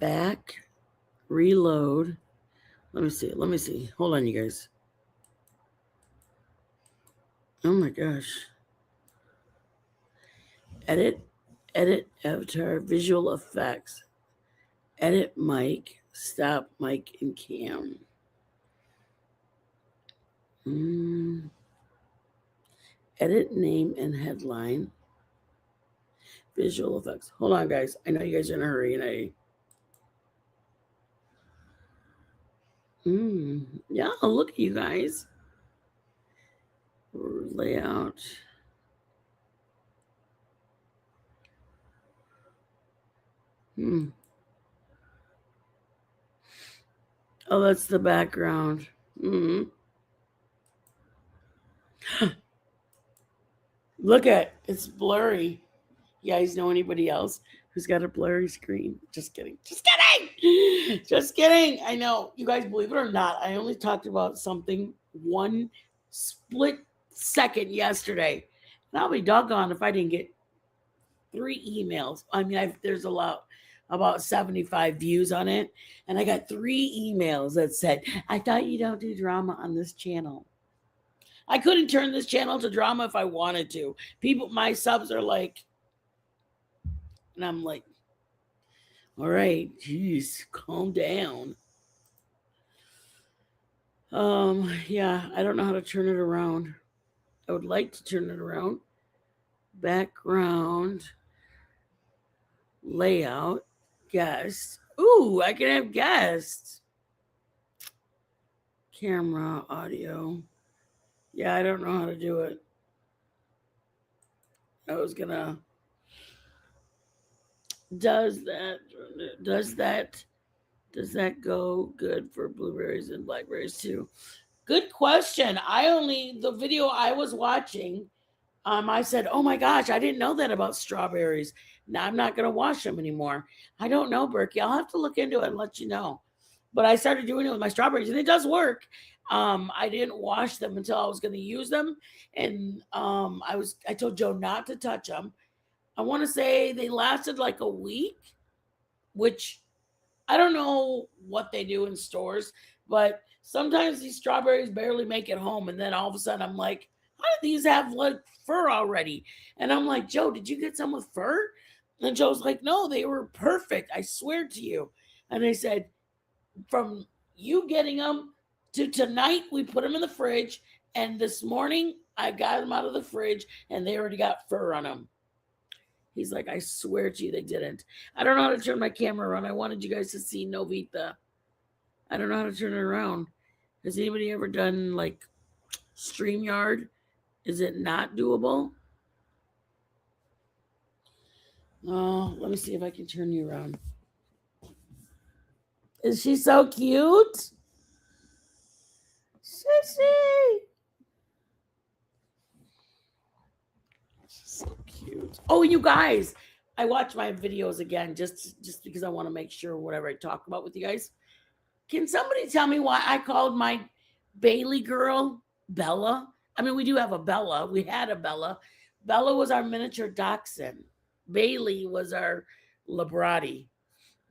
[SPEAKER 1] Back, reload. Let me see. Hold on, you guys. Oh my gosh. Edit avatar, visual effects. Edit mic, stop mic and cam. Edit name and headline. Visual effects. Hold on, guys. I know you guys are in a hurry, and yeah, look at you guys. Layout. Oh, that's the background. Look at it's blurry. You guys know anybody else who's got a blurry screen? Just kidding. Just kidding. I know. You guys, believe it or not, I only talked about something one split second yesterday. And I'll be doggone if I didn't get 3 emails. I mean, there's a lot, about 75 views on it. And I got 3 emails that said, I thought you don't do drama on this channel. I couldn't turn this channel to drama if I wanted to. People, my subs are like, and I'm like, all right, geez, calm down. Yeah, I don't know how to turn it around. I would like to turn it around. Background, layout, guest. Ooh, I can have guests. Camera, audio. Yeah, I don't know how to do it. I was gonna. Does that go good for blueberries and blackberries too? Good question. The video I was watching, I said, oh my gosh, I didn't know that about strawberries. Now I'm not going to wash them anymore. I don't know, Berkey. I'll have to look into it and let you know. But I started doing it with my strawberries, and it does work. I didn't wash them until I was going to use them. And I told Joe not to touch them. I want to say they lasted like a week, which I don't know what they do in stores, but sometimes these strawberries barely make it home. And then all of a sudden I'm like, how did these have like fur already? And I'm like, Joe, did you get some with fur? And Joe's like, no, they were perfect. I swear to you. And I said, from you getting them to tonight, we put them in the fridge. And this morning I got them out of the fridge and they already got fur on them. He's like, I swear to you, they didn't. I don't know how to turn my camera around. I wanted you guys to see Novita. I don't know how to turn it around. Has anybody ever done like StreamYard? Is it not doable? Oh, let me see if I can turn you around. Is she so cute? Sissy! So cute. Oh, you guys, I watch my videos again just because I want to make sure whatever I talk about with you guys. Can somebody tell me why I called my Bailey girl Bella? I mean, we do have a Bella. We had a Bella. Bella was our miniature dachshund. Bailey was our Labrati.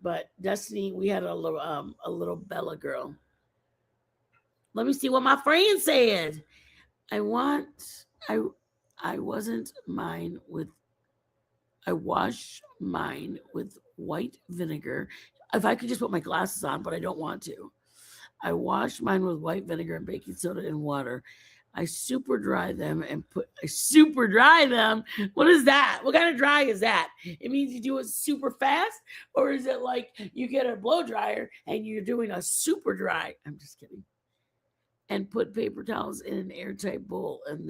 [SPEAKER 1] But Destiny, we had a little Bella girl. Let me see what my friend said. I wash mine with white vinegar. If I could just put my glasses on, but I don't want to. I wash mine with white vinegar and baking soda and water. I super dry them and I super dry them. What is that? What kind of dry is that? It means you do it super fast, or is it like you get a blow dryer and you're doing a super dry? I'm just kidding. And put paper towels in an airtight bowl, and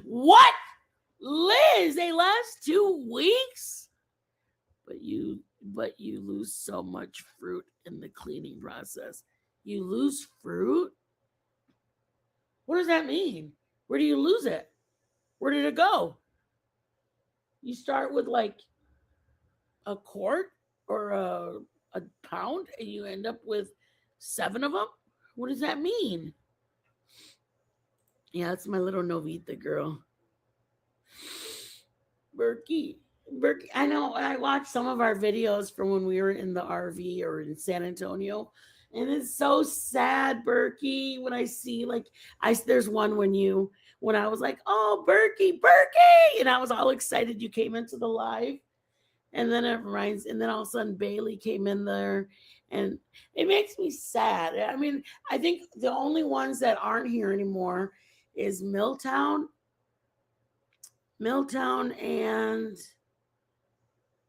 [SPEAKER 1] what? Liz, they last 2 weeks? But you lose so much fruit in the cleaning process. You lose fruit? What does that mean? Where do you lose it? Where did it go? You start with like a quart or a pound and you end up with 7 of them? What does that mean? Yeah, that's my little Novita girl. Berkey. Berkey. I know I watched some of our videos from when we were in the RV or in San Antonio. And it's so sad, Berkey, when I see like there's one when I was like, oh, Berkey, and I was all excited you came into the live. And then and then all of a sudden Bailey came in there, and it makes me sad. I mean, I think the only ones that aren't here anymore is Milltown and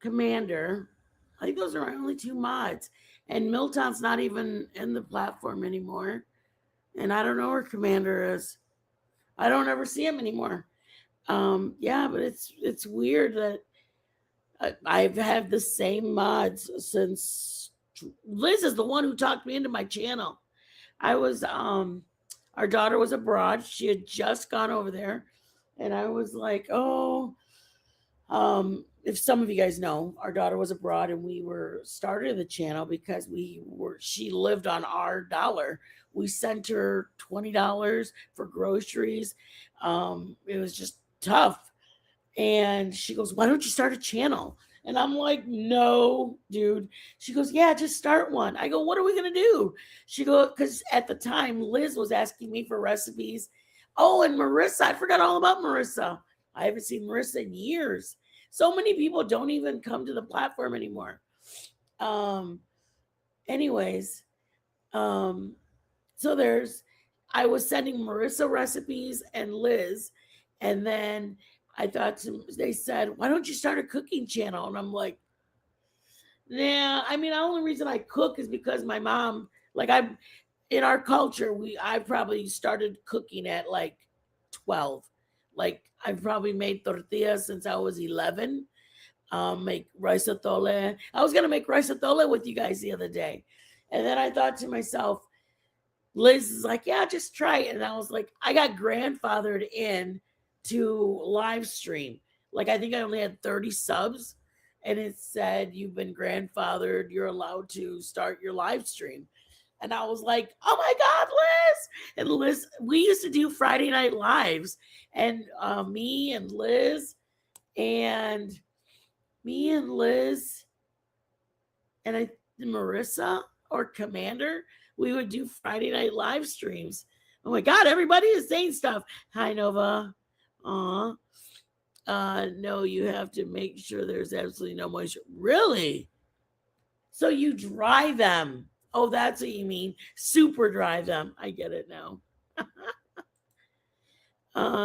[SPEAKER 1] Commander. I think those are our only 2 mods. And Milltown's not even in the platform anymore. And I don't know where Commander is. I don't ever see him anymore. Yeah, but it's weird that I've had the same mods since Liz is the one who talked me into my channel. I was our daughter was abroad. She had just gone over there, and I was like, oh, if some of you guys know, our daughter was abroad, and we were started the channel because she lived on our dollar. We sent her $20 for groceries. It was just tough. And she goes, why don't you start a channel? And I'm like, no, dude. She goes, yeah, just start one. I go, what are we going to do? She goes, because at the time, Liz was asking me for recipes. Oh, and Marissa, I forgot all about Marissa. I haven't seen Marissa in years. So many people don't even come to the platform anymore. Anyways, so I was sending Marissa recipes and Liz, and then they said, why don't you start a cooking channel? And I'm like, nah, I mean, the only reason I cook is because my mom, like in our culture, I probably started cooking at like 12. Like I've probably made tortillas since I was 11. Make rice atole. I was going to make rice atole with you guys the other day. And then I thought to myself, Liz is like, yeah, just try it. And I was like, I got grandfathered in to live stream. Like I think I only had 30 subs, and it said you've been grandfathered, you're allowed to start your live stream. And I was like, oh my God, Liz. And Liz, we used to do Friday night lives, and me and Liz and Marissa or Commander, we would do Friday night live streams. Oh my God, everybody is saying stuff. Hi, Nova. No, you have to make sure there's absolutely no moisture. Really? So you dry them. Oh, that's what you mean. Super dry them. I get it now.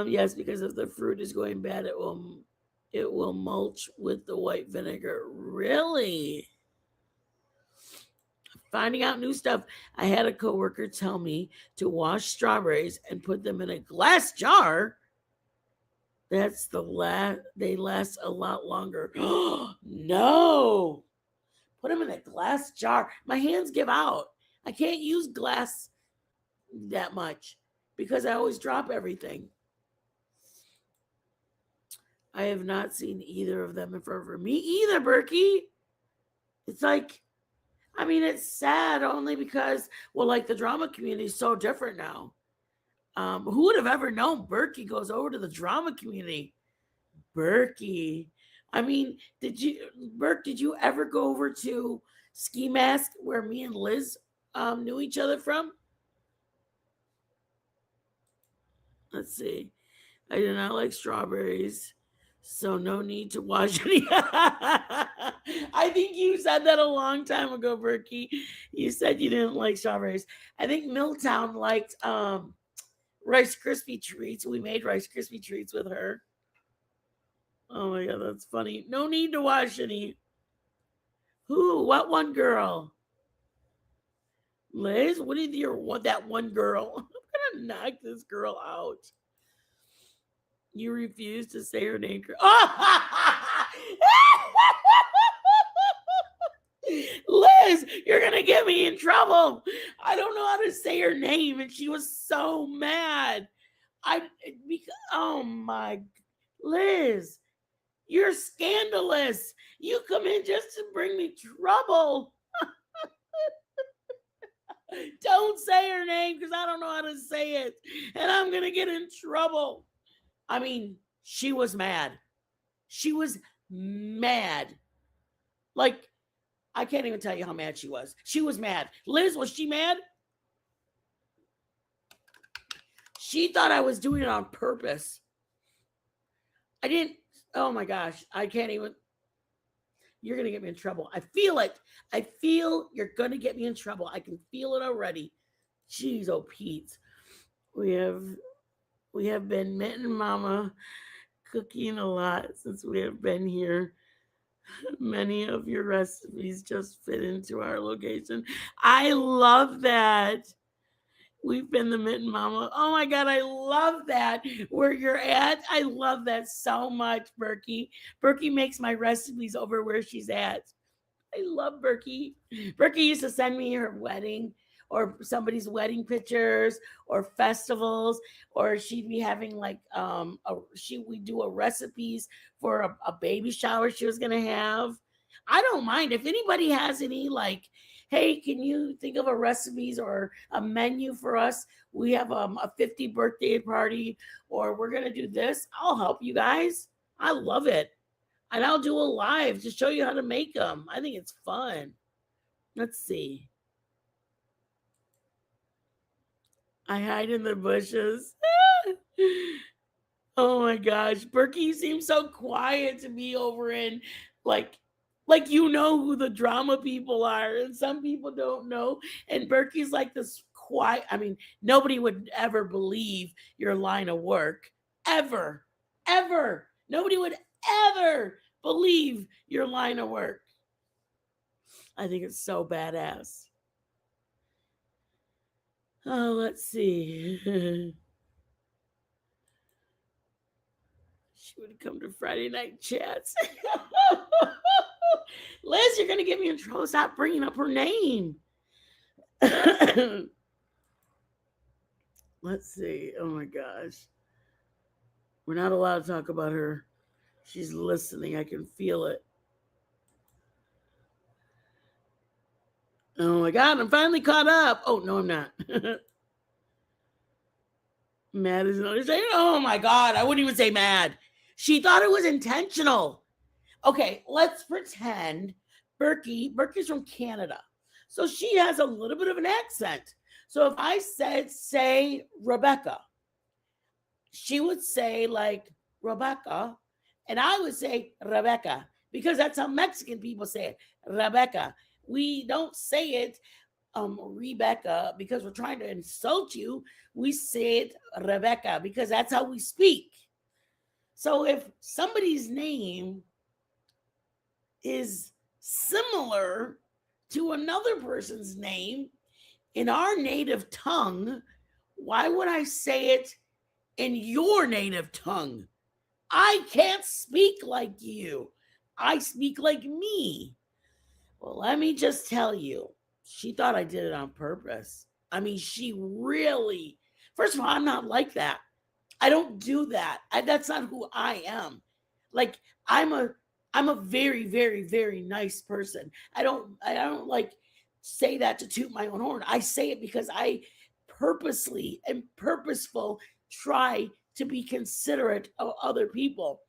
[SPEAKER 1] Yes, because if the fruit is going bad, it will mulch with the white vinegar. Really? Finding out new stuff. I had a coworker tell me to wash strawberries and put them in a glass jar. That's they last a lot longer. No. Put them in a glass jar. My hands give out. I can't use glass that much because I always drop everything. I have not seen either of them in forever. Me either, Berkey. It's like, I mean, it's sad only because, well, like the drama community is so different now. Who would have ever known Berkey goes over to the drama community? Berkey. I mean, did you ever go over to Ski Mask where me and Liz knew each other from? Let's see. I do not like strawberries, so no need to wash any. I think you said that a long time ago, Berkey. You said you didn't like strawberries. I think Milltown liked Rice Krispie treats. We made Rice Krispie treats with her. Oh my god, that's funny. No need to wash any. Who? What one girl? Liz? What did you want that one girl? I'm gonna knock this girl out. You refuse to say her name. Liz, you're gonna get me in trouble. I don't know how to say her name, and she was so mad. Oh my, Liz, you're scandalous. You come in just to bring me trouble. Don't say her name because I don't know how to say it, and I'm gonna get in trouble. I mean, she was mad. She was mad. Like, I can't even tell you how mad she was. She was mad. Liz, was she mad? She thought I was doing it on purpose. I didn't. Oh my gosh. I can't even. You're going to get me in trouble. I feel it. I feel you're going to get me in trouble. I can feel it already. Jeez, oh Pete. We have been Mitten Mama cooking a lot since we have been here. Many of your recipes just fit into our location. I love that. We've been the Mitten Mama. Oh my God, I love that. Where you're at, I love that so much, Berkey. Berkey makes my recipes over where she's at. I love Berkey. Berkey used to send me her wedding or somebody's wedding pictures or festivals, or she'd be having like we do a recipes for a baby shower she was gonna have. I don't mind if anybody has any like, hey, can you think of a recipes or a menu for us? We have a 50th birthday party, or we're gonna do this. I'll help you guys. I love it. And I'll do a live to show you how to make them. I think it's fun. Let's see. I hide in the bushes. Oh my gosh. Berkey seems so quiet to be over in like you know who the drama people are, and some people don't know. And Berkey's like this quiet. I mean, nobody would ever believe your line of work. Ever. Ever. Nobody would ever believe your line of work. I think it's so badass. Oh, let's see. She would come to Friday night chats. Liz, you're going to get me in trouble. Stop bringing up her name. Let's see. Oh my gosh. We're not allowed to talk about her. She's listening. I can feel it. Oh my God. I'm finally caught up. Oh, no, I'm not. Mad is another saying. Oh my God. I wouldn't even say mad. She thought it was intentional. Okay, let's pretend Berkey's from Canada. So she has a little bit of an accent. So if I said, say, Rebecca, she would say, like, Rebecca, and I would say, Rebecca, because that's how Mexican people say it, Rebecca. We don't say it, Rebecca, because we're trying to insult you. We say it, Rebecca, because that's how we speak. So if somebody's name is similar to another person's name in our native tongue, why would I say it in your native tongue? I can't speak like you. I speak like me. Well, let me just tell you, she thought I did it on purpose. I mean, she really, first of all, I'm not like that. I don't do that. That's not who I am. Like, I'm a very, very, very nice person. I don't like say that to toot my own horn. I say it because I purposely and purposeful try to be considerate of other people.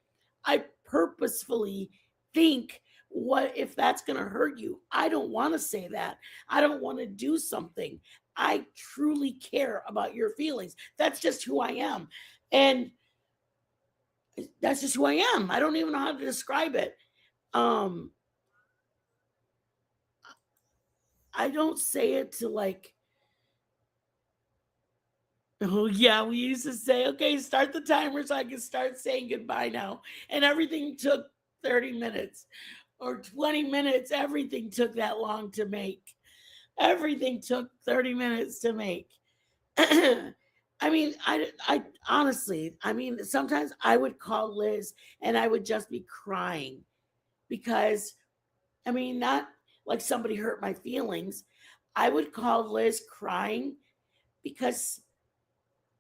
[SPEAKER 1] I purposefully think, what if that's going to hurt you? I don't want to say that. I don't want to do something. I truly care about your feelings. That's just who I am. And that's just who I am. I don't even know how to describe it. I don't say it to like Oh, yeah, we used to say, okay, start the timer so I can start saying goodbye now. And everything took 30 minutes or 20 minutes. Everything took that long to make. Everything took 30 minutes to make. I mean, I honestly, I mean, sometimes I would call Liz and I would just be crying because, I mean, not like somebody hurt my feelings. I would call Liz crying because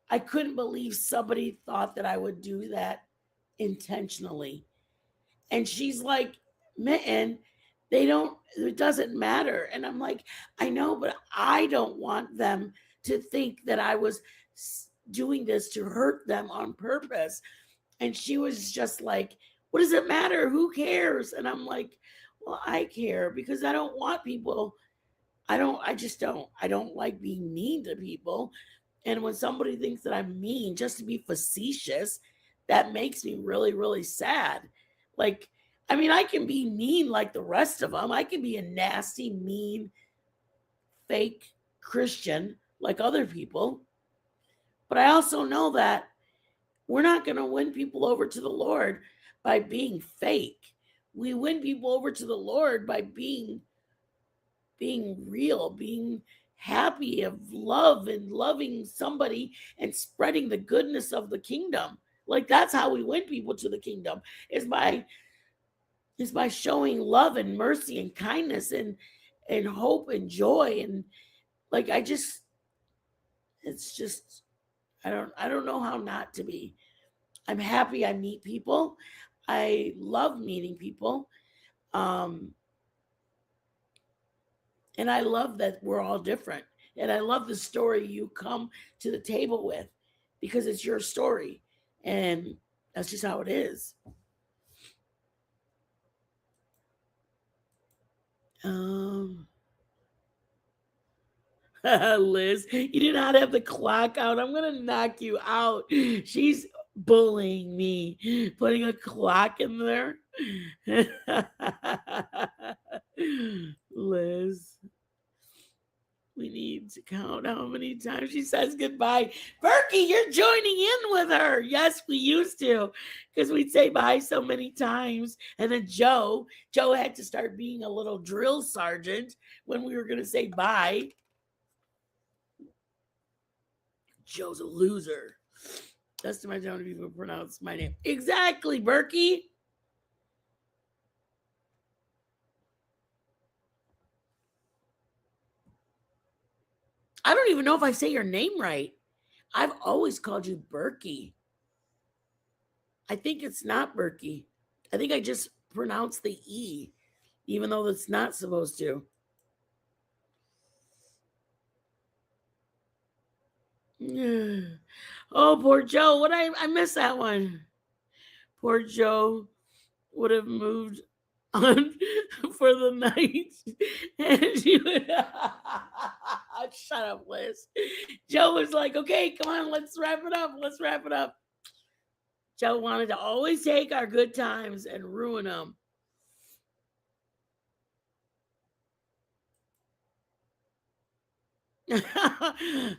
[SPEAKER 1] I couldn't believe somebody thought that I would do that intentionally. And she's like, Mitten, they don't, it doesn't matter. And I'm like, I know, but I don't want them to think that I was doing this to hurt them on purpose. And she was just like, what does it matter? Who cares? And I'm like, well, I care because I don't want people. I just don't. I don't like being mean to people. And when somebody thinks that I'm mean just to be facetious, that makes me really, really sad. Like, I mean, I can be mean like the rest of them. I can be a nasty, mean, fake Christian like other people. But I also know that we're not going to win people over to the Lord by being fake. We win people over to the Lord by being real, being happy of love and loving somebody and spreading the goodness of the kingdom. Like that's how we win people to the kingdom is by showing love and mercy and kindness and hope and joy and like I just it's just I don't know how not to be. I'm happy I meet people. I love meeting people. Um And I love that we're all different. And I love the story you come to the table with because it's your story. And that's just how it is. Um, Liz, you did not have the clock out. I'm going to knock you out. She's bullying me, putting a clock in there. Liz. We need to count how many times she says goodbye. Berkey, you're joining in with her. Yes, we used to because we'd say bye so many times. And then Joe had to start being a little drill sergeant when we were going to say bye. Joe's a loser. That's to my how many people pronounce my name. Exactly, Berkey. I don't even know if I say your name right. I've always called you Berkey. I think it's not Berkey. I think I just pronounced the E, even though it's not supposed to. Oh, poor Joe. What I missed that one. Poor Joe would have moved on for the night. And she would shut up, Liz. Joe was like, okay, come on, let's wrap it up. Let's wrap it up. Joe wanted to always take our good times and ruin them.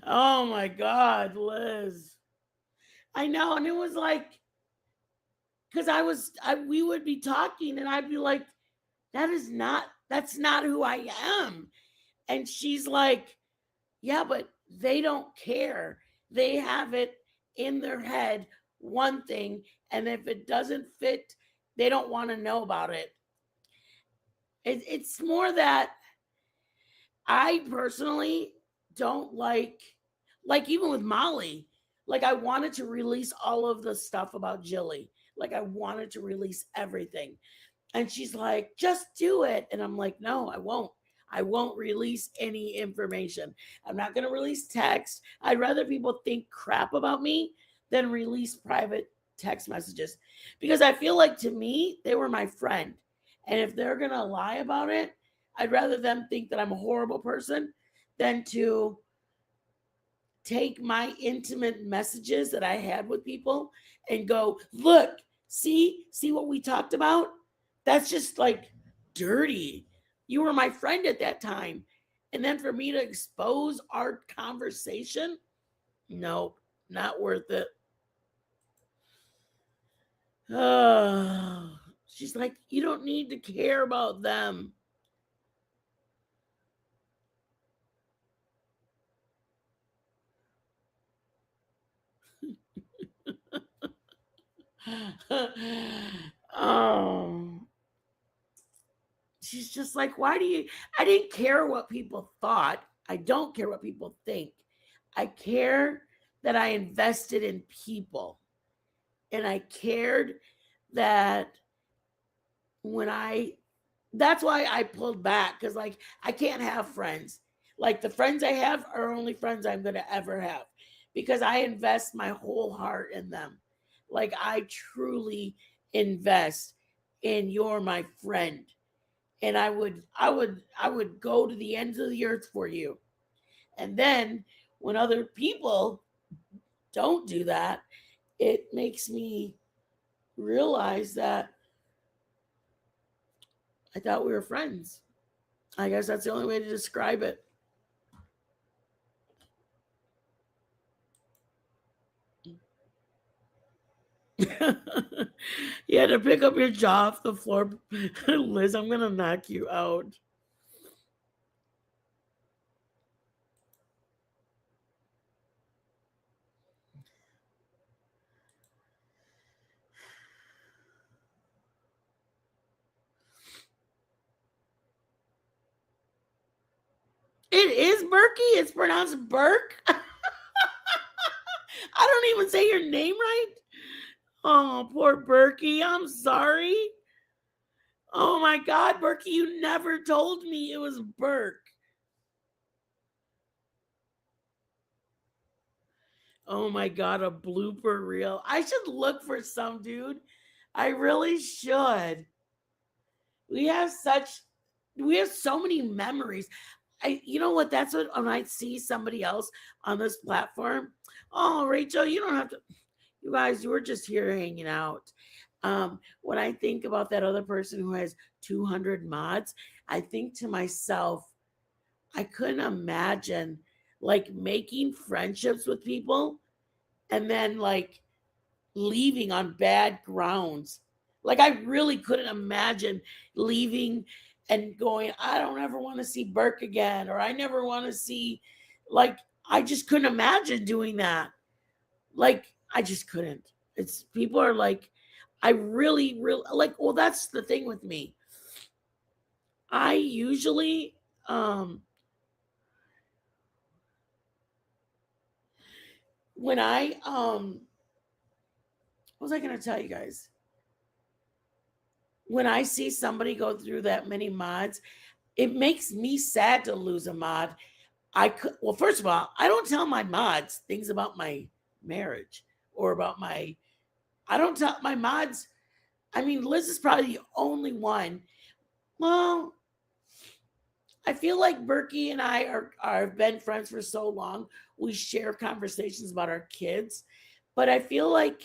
[SPEAKER 1] Oh my God, Liz. I know. And it was like, because we would be talking and I'd be like, that's not who I am. And she's like, yeah, but they don't care. They have it in their head, one thing. And if it doesn't fit, they don't want to know about it. It's more that I personally don't like even with Molly, like I wanted to release all of the stuff about Jilly. Like I wanted to release everything. And she's like, just do it. And I'm like, no, I won't. I won't release any information. I'm not going to release text. I'd rather people think crap about me than release private text messages because I feel like to me, they were my friend. And if they're going to lie about it, I'd rather them think that I'm a horrible person than to take my intimate messages that I had with people and go, look, see what we talked about? That's just like dirty. You were my friend at that time. And then for me to expose our conversation, Nope, not worth it. Oh, she's like, you don't need to care about them. Oh, she's just like, why do you? I didn't care what people thought. I don't care what people think. I care that I invested in people. And I cared that when that's why I pulled back because, like, I can't have friends. Like, the friends I have are only friends I'm going to ever have because I invest my whole heart in them. Like, I truly invest in you're my friend. And I would go to the ends of the earth for you. And then when other people don't do that, it makes me realize that I thought we were friends. I guess that's the only way to describe it. You had to pick up your jaw off the floor. Liz, I'm going to knock you out. It is Berkey. It's pronounced Burke. I don't even say your name right. Oh, poor Berkey. I'm sorry. Oh my God, Berkey, you never told me it was Burke. Oh my God, a blooper reel. I should look for some, dude. I really should. We have so many memories. You know what? That's what when I see somebody else on this platform. Oh, Rachel, you don't have to. You guys, you were just here hanging out. When I think about that other person who has 200 mods, I think to myself, I couldn't imagine like making friendships with people and then like leaving on bad grounds. Like, I really couldn't imagine leaving and going, I don't ever want to see Burke again, or I never want to see, like, I just couldn't imagine doing that. Like, I just couldn't. It's people are like, I really, really like, well, that's the thing with me. I usually, when what was I going to tell you guys? When I see somebody go through that many mods, it makes me sad to lose a mod. Well, first of all, I don't tell my mods things about my marriage or about I don't tell my mods. I mean, Liz is probably the only one. Well, I feel like Berkey and I are been friends for so long. We share conversations about our kids, but I feel like,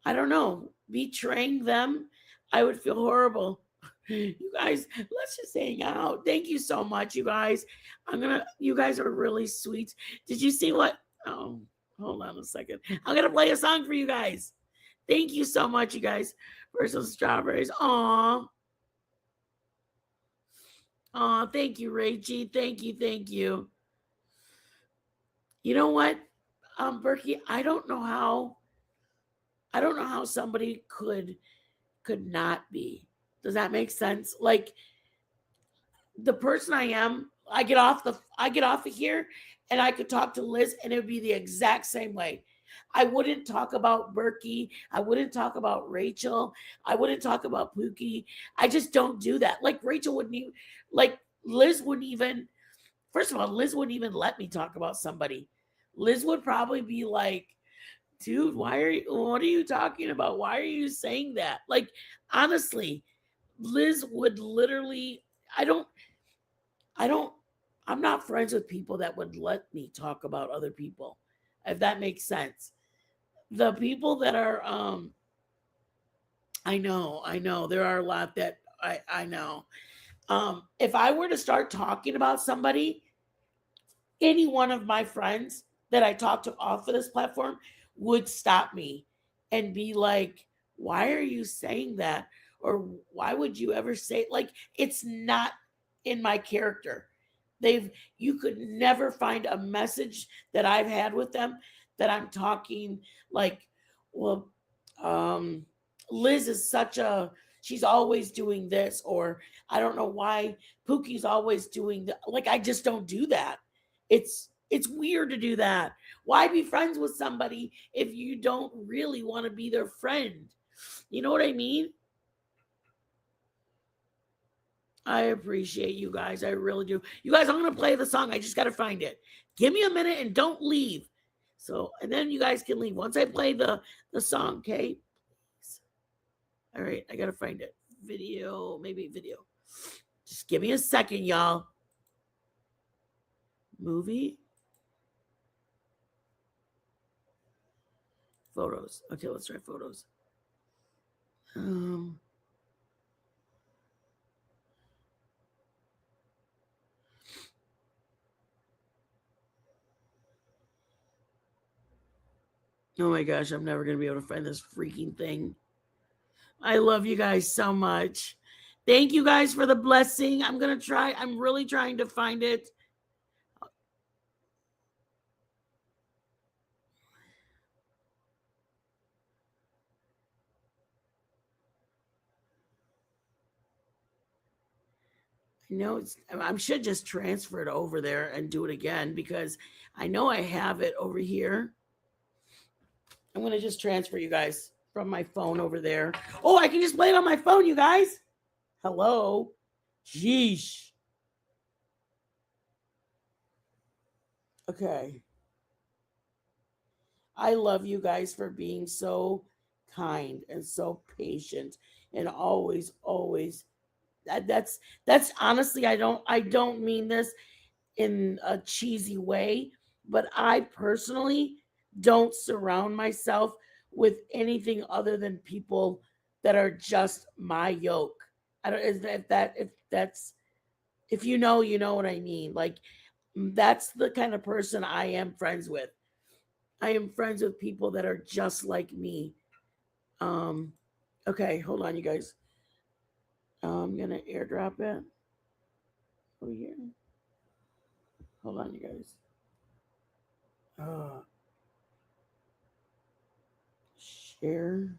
[SPEAKER 1] I don't know, betraying them, I would feel horrible. You guys, let's just hang out. Thank you so much, you guys. You guys are really sweet. Did you see what? Oh, hold on a second. I'm going to play a song for you guys. Thank you so much, you guys, for some strawberries. Aw. Aw, thank you, Rachie. Thank you. Thank you. You know what, Berkey, I don't know how somebody could not be. Does that make sense? Like, the person I am, I get off of here and I could talk to Liz and it would be the exact same way. I wouldn't talk about Berkey. I wouldn't talk about Rachel. I wouldn't talk about Pookie. I just don't do that. Like, Rachel wouldn't even, like, Liz wouldn't even, first of all, Liz wouldn't even let me talk about somebody. Liz would probably be like, dude, what are you talking about? Why are you saying that? Like, honestly, Liz would literally, I don't, I don't, I'm not friends with people that would let me talk about other people, if that makes sense. The people that are, I know, there are a lot that I know. If I were to start talking about somebody, any one of my friends that I talk to off of this platform would stop me and be like, why are you saying that? Or why would you ever say, like, it's not in my character. They've, you could never find a message that I've had with them that I'm talking like, well, um, Liz is such a, she's always doing this, or I don't know why Pookie's always doing that. Like, I just don't do that. It's weird to do that. Why be friends with somebody if you don't really want to be their friend? You know what I mean? I appreciate you guys. I really do. You guys, I'm going to play the song. I just got to find it. Give me a minute and don't leave. So, and then you guys can leave once I play the song, okay? All right, I got to find it. Video, maybe video. Just give me a second, y'all. Movie. Photos. Okay, let's try photos. Oh my gosh, I'm never going to be able to find this freaking thing. I love you guys so much. Thank you guys for the blessing. I'm going to try. I'm really trying to find it. I know I should just transfer it over there and do it again because I know I have it over here. I'm going to just transfer you guys from my phone over there. Oh, I can just play it on my phone, you guys. Hello. Jeesh. Okay. I love you guys for being so kind and so patient and always that's honestly, I don't mean this in a cheesy way, but I personally don't surround myself with anything other than people that are just my yoke. I don't, if that's, if you know, you know what I mean. Like, that's the kind of person I am friends with. I am friends with people that are just like me. Um, okay, hold on, you guys. I'm gonna airdrop it over here. Hold on, you guys. Share.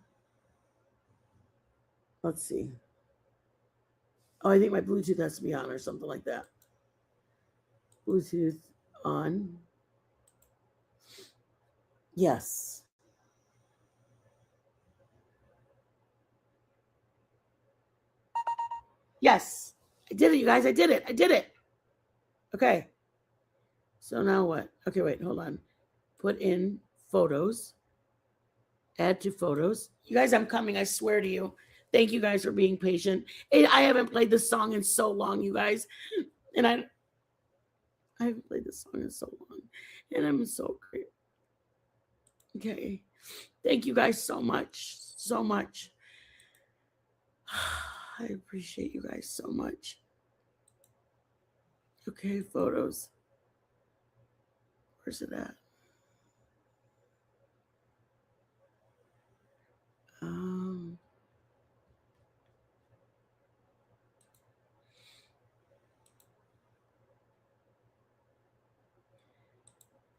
[SPEAKER 1] Let's see. Oh, I think my Bluetooth has to be on or something like that. Bluetooth on. Yes. Yes. I did it, you guys. I did it. I did it. Okay. So now what? Okay, wait, hold on. Put in photos. Add to photos. You guys, I'm coming. I swear to you. Thank you guys for being patient. I haven't played this song in so long, you guys. And I haven't played this song in so long. And I'm so great. Okay. Thank you guys so much. So much. I appreciate you guys so much. Okay, photos. Where's it at? Um,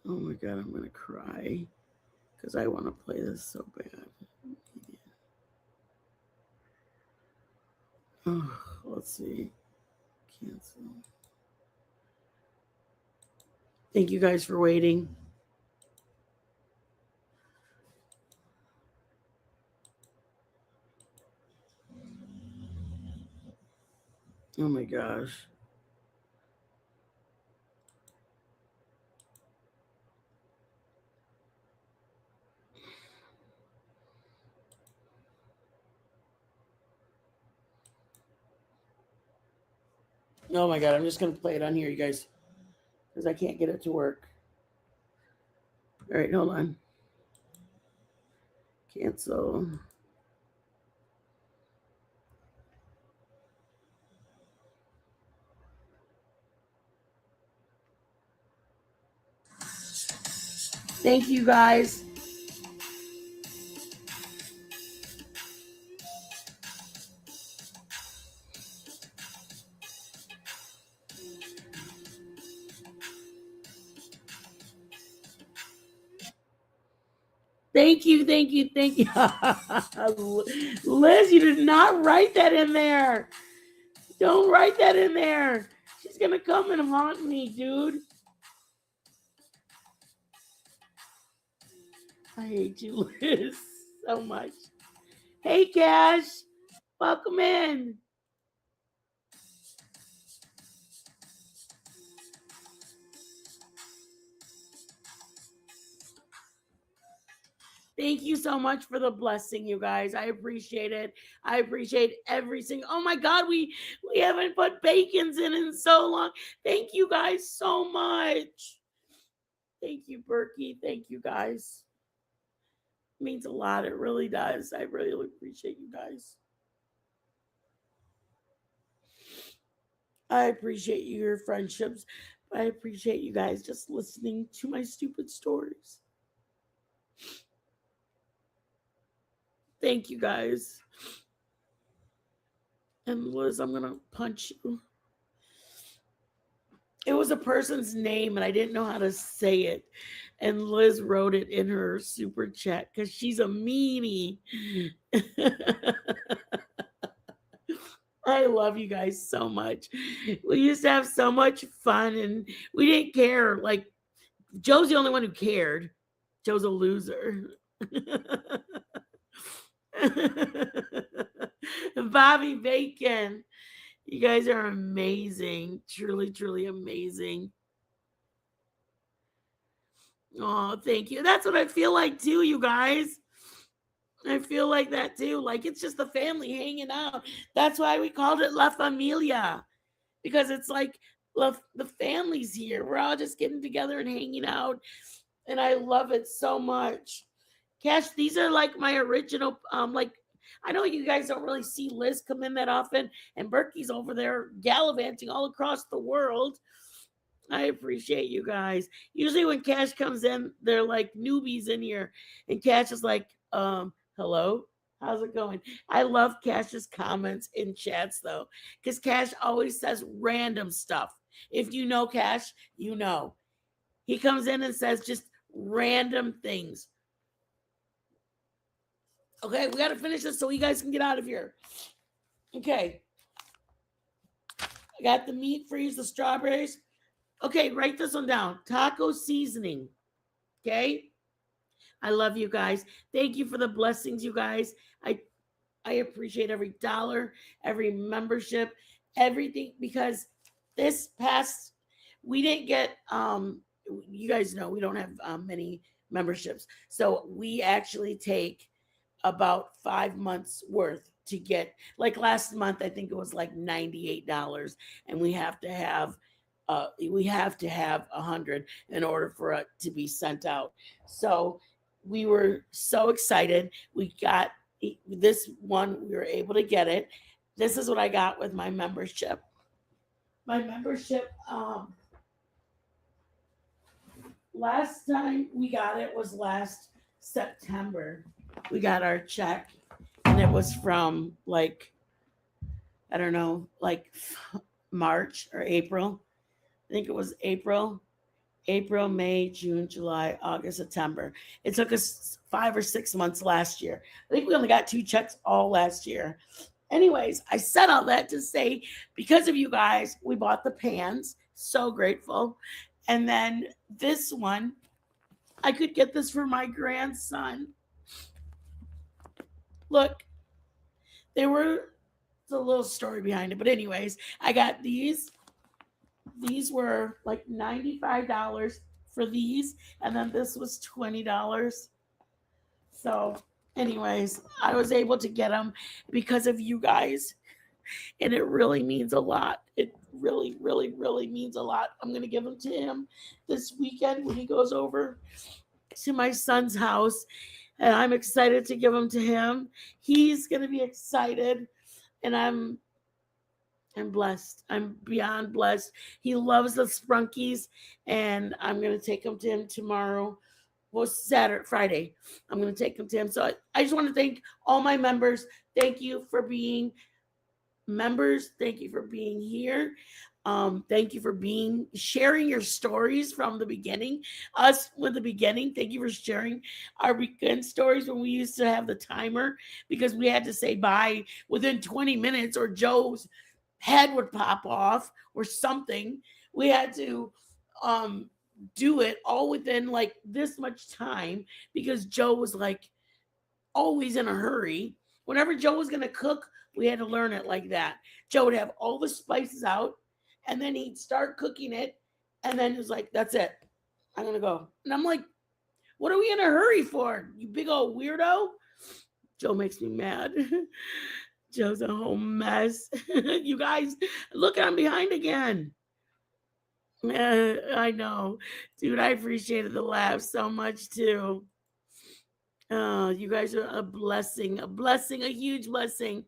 [SPEAKER 1] oh my god, I'm gonna cry because I want to play this so bad. Oh, let's see. Cancel. Thank you guys for waiting. Oh my gosh. Oh my god, I'm just gonna play it on here, you guys, because I can't get it to work. All right, hold on. Cancel. Thank you guys. Thank you, thank you, thank you. Liz, you did not write that in there. Don't write that in there. She's gonna come and haunt me, dude. I hate you, Liz, so much. Hey, Cash. Welcome in. Thank you so much for the blessing, you guys. I appreciate it. I appreciate every single. Oh my God, we haven't put bacons in so long. Thank you guys so much. Thank you, Berkey. Thank you guys. It means a lot. It really does. I really appreciate you guys. I appreciate your friendships. I appreciate you guys just listening to my stupid stories. Thank you guys. And Liz, I'm gonna punch you. It was a person's name and I didn't know how to say it. And Liz wrote it in her super chat because she's a meanie. I love you guys so much. We used to have so much fun and we didn't care. Like, Joe's the only one who cared. Joe's a loser. Bobby Bacon. You guys are amazing. Truly, truly amazing. Oh, thank you. That's what I feel like too, you guys. I feel like that too. Like it's just the family hanging out. That's why we called it La Familia. Because it's like the family's here. We're all just getting together and hanging out. And I love it so much. Cash, these are like my original like I know you guys don't really see Liz come in that often, and Berkey's over there gallivanting all across the world. I appreciate you guys. Usually when Cash comes in, they're like newbies in here. And Cash is like, hello? How's it going? I love Cash's comments in chats though, because Cash always says random stuff. If you know Cash, you know. He comes in and says just random things. Okay, we got to finish this so you guys can get out of here. Okay. I got the meat freeze, the strawberries. Okay, write this one down. Taco seasoning. Okay. I love you guys. Thank you for the blessings, you guys. I appreciate every dollar, every membership, everything, because this past we didn't get you guys know we don't have many memberships. So we actually take about 5 months worth to get, like last month I think it was like $98, and we have to have 100 in order for it to be sent out. So we were so excited. We got this one, we were able to get it. This is what I got with my membership. My membership, last time we got it was last September. We got our check, and it was from like, I don't know, like March or April. I think it was April, May, June, July, August, September. It took us 5 or 6 months last year. I think we only got 2 checks all last year. Anyways, I said all that to say, because of you guys, we bought the pans. So grateful. And then this one, I could get this for my grandson. Look, there were a little story behind it, but anyways, I got these. These were like $95 for these, and then this was $20. So, anyways, I was able to get them because of you guys, and it really means a lot. It really, really, really means a lot. I'm gonna give them to him this weekend when he goes over to my son's house, and I'm excited to give them to him. He's gonna be excited, and I'm blessed. I'm beyond blessed. He loves the Sprunkies, and I'm gonna take them to him tomorrow. well, Saturday, Friday. I'm going to take them to him. So I just want to thank all my members. Thank you for being members. Thank you for being here. Thank you for being sharing your stories from the beginning. Us with the beginning. Thank you for sharing our weekend stories when we used to have the timer because we had to say bye within 20 minutes or Joe's head would pop off or something. We had to um do it all within like this much time because Joe was like always in a hurry. Whenever Joe was gonna cook, we had to learn it like that. Joe would have all the spices out, and then he'd start cooking it, and then he was like, "That's it, I'm gonna go." And I'm like, "What are we in a hurry for? You big old weirdo!" Joe makes me mad. Joe's a whole mess. You guys, look, I'm behind again. I know, dude. I appreciated the laugh so much too. Oh, you guys are a blessing, a huge blessing.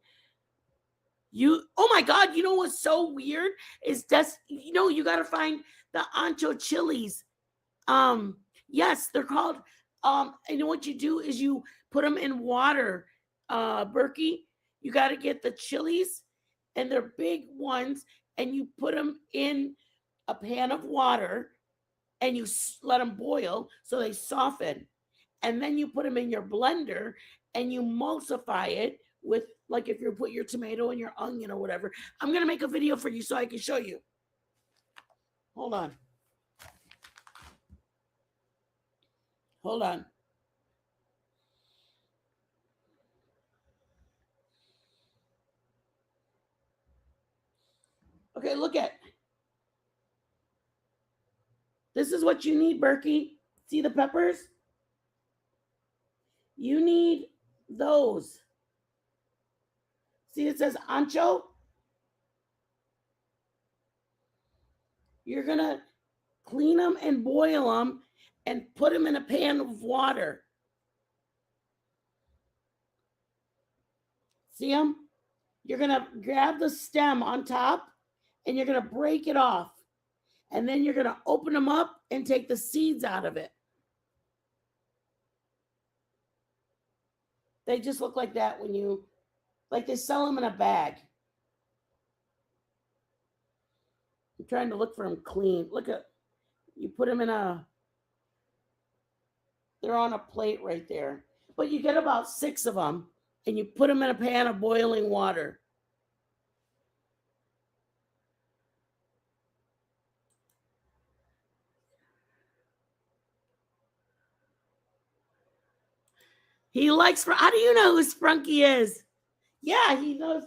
[SPEAKER 1] Oh my God, you know what's so weird is that's you got to find the ancho chilies. Um, yes, they're called. And what you do is you put them in water. Berkey, you got to get the chilies, and they're big ones, and you put them in a pan of water, and you let them boil so they soften, and then you put them in your blender and you emulsify it with like if you put your tomato and your onion or whatever. I'm gonna make a video for you so I can show you. Hold on. Hold on. Okay, look at. This is what you need, Berkey. See the peppers? You need those. See, it says ancho. You're gonna clean them and boil them and put them in a pan of water. See them? You're gonna grab the stem on top and you're gonna break it off. And then you're gonna open them up and take the seeds out of it. They just look like that when you, like they sell them in a bag. I'm trying to look for them clean. Look at, you put them in they're on a plate right there. But you get about 6 of them and you put them in a pan of boiling water. He likes, how do you know who Sprunky is? Yeah, he knows.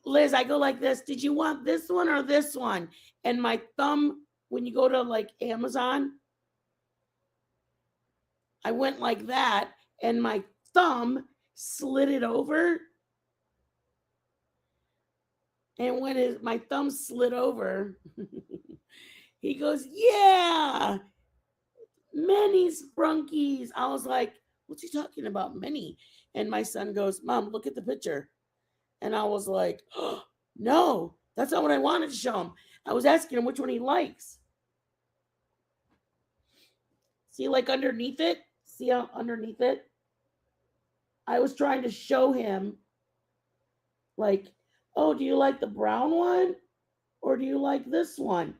[SPEAKER 1] Liz, I go like this. Did you want this one or this one? And my thumb, when you go to like Amazon, I went like that and my thumb slid it over. And when my thumb slid over, he goes, "Yeah, many sprunkies." I was like, "What's he talking about, many?" And my son goes, "Mom, look at the picture." And I was like, "Oh, no, that's not what I wanted to show him. I was asking him which one he likes." See, like underneath it? See how underneath it? I was trying to show him, like, "Oh, do you like the brown one? Or do you like this one?"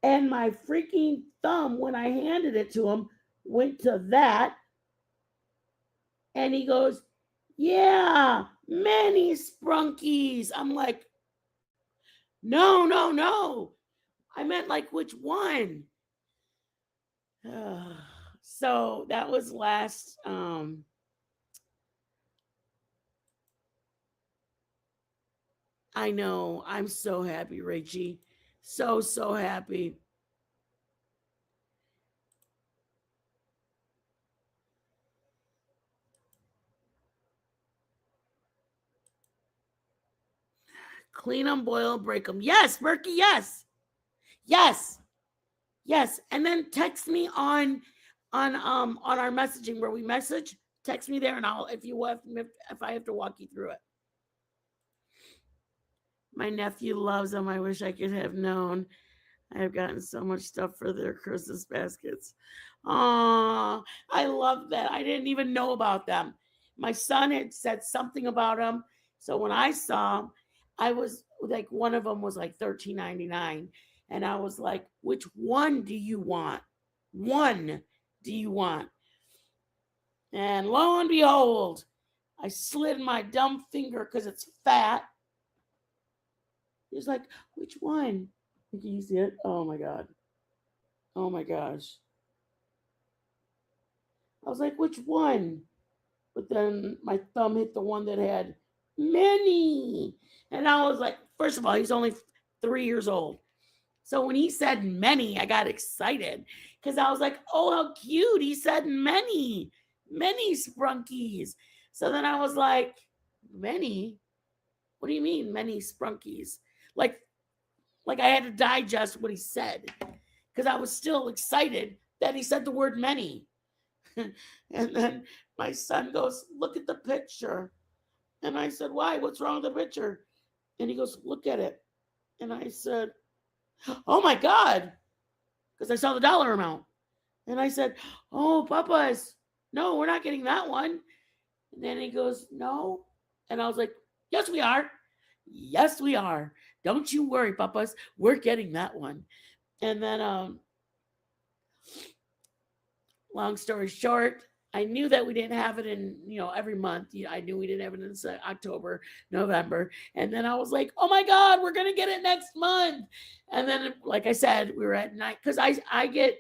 [SPEAKER 1] And my freaking thumb, when I handed it to him, went to that. And he goes, "Yeah, many sprunkies." I'm like, "No, no, no. I meant like which one?" So that was last. I know. I'm so happy, Rachie. So, so happy. Clean them, boil, break them. Yes, Murky, yes. Yes. Yes. And then text me on our messaging where we message. Text me there and I'll if I have to walk you through it. My nephew loves them. I wish I could have known. I have gotten so much stuff for their Christmas baskets. Aw, I love that. I didn't even know about them. My son had said something about them. So when I saw them, I was like, one of them was like $13.99. And I was like, which one do you want? One do you want? And lo and behold, I slid my dumb finger because it's fat. He's like, which one? Can you see it? Oh my God. Oh my gosh. I was like, which one? But then my thumb hit the one that had many. And I was like, first of all, he's only 3 years old. So when he said many, I got excited because I was like, oh, how cute. He said many sprunkies. So then I was like, many? What do you mean, many sprunkies? Like, like I had to digest what he said because I was still excited that he said the word many. And then my son goes, look at the picture. And I said, why? What's wrong with the picture? And he goes, look at it. And I said, oh my God, because I saw the dollar amount. And I said, oh, Papa's, no, we're not getting that one. And then he goes, no. And I was like, yes, we are. Yes, we are. Don't you worry, Papa's. We're getting that one. And then, long story short, I knew that we didn't have it in, every month. I knew we didn't have it in October, November. And then I was like, oh my God, we're going to get it next month. And then, like I said, we were at night because I get,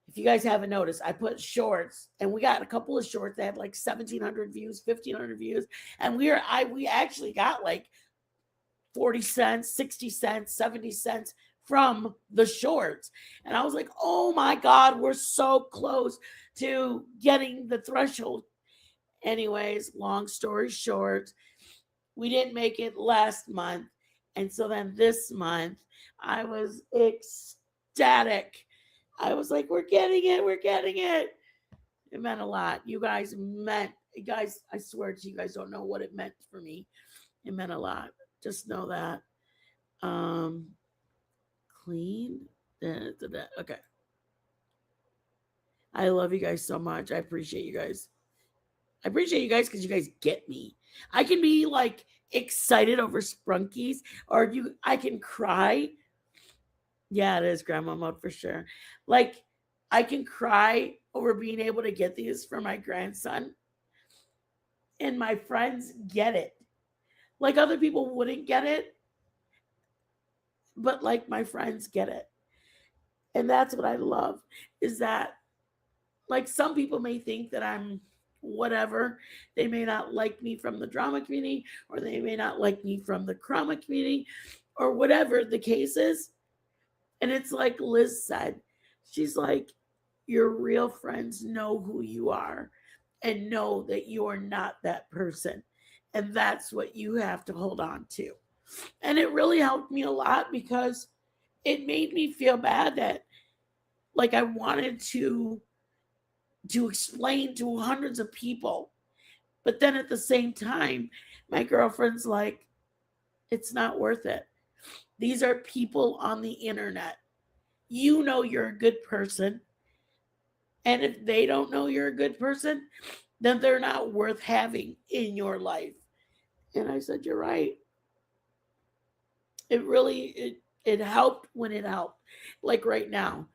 [SPEAKER 1] if you guys haven't noticed, I put shorts and we got a couple of shorts that had like 1,700 views, 1,500 views. And we actually got like 40 cents, 60 cents, 70 cents from the shorts. And I was like, oh my God, we're so close to getting the threshold. Anyways, long story short, we didn't make it last month. And so then this month, I was ecstatic. I was like, we're getting it. We're getting it. It meant a lot. You guys, I swear to you guys don't know what it meant for me. It meant a lot. Just know that. Clean. Okay. I love you guys so much. I appreciate you guys. I appreciate you guys because you guys get me. I can be like excited over sprunkies, or I can cry. Yeah, it is grandma mode for sure. Like, I can cry over being able to get these for my grandson, and my friends get it. Like, other people wouldn't get it, but like my friends get it. And that's what I love, is that, like, some people may think that I'm whatever. They may not like me from the drama community, or they may not like me from the trauma community, or whatever the case is. And it's like Liz said, she's like, your real friends know who you are and know that you are not that person. And that's what you have to hold on to. And it really helped me a lot because it made me feel bad that, like, I wanted to explain to hundreds of people. But then at the same time, my girlfriend's like, it's not worth it. These are people on the internet. You know you're a good person. And if they don't know you're a good person, then they're not worth having in your life. And I said, you're right. It really it helped when it helped. Like right now.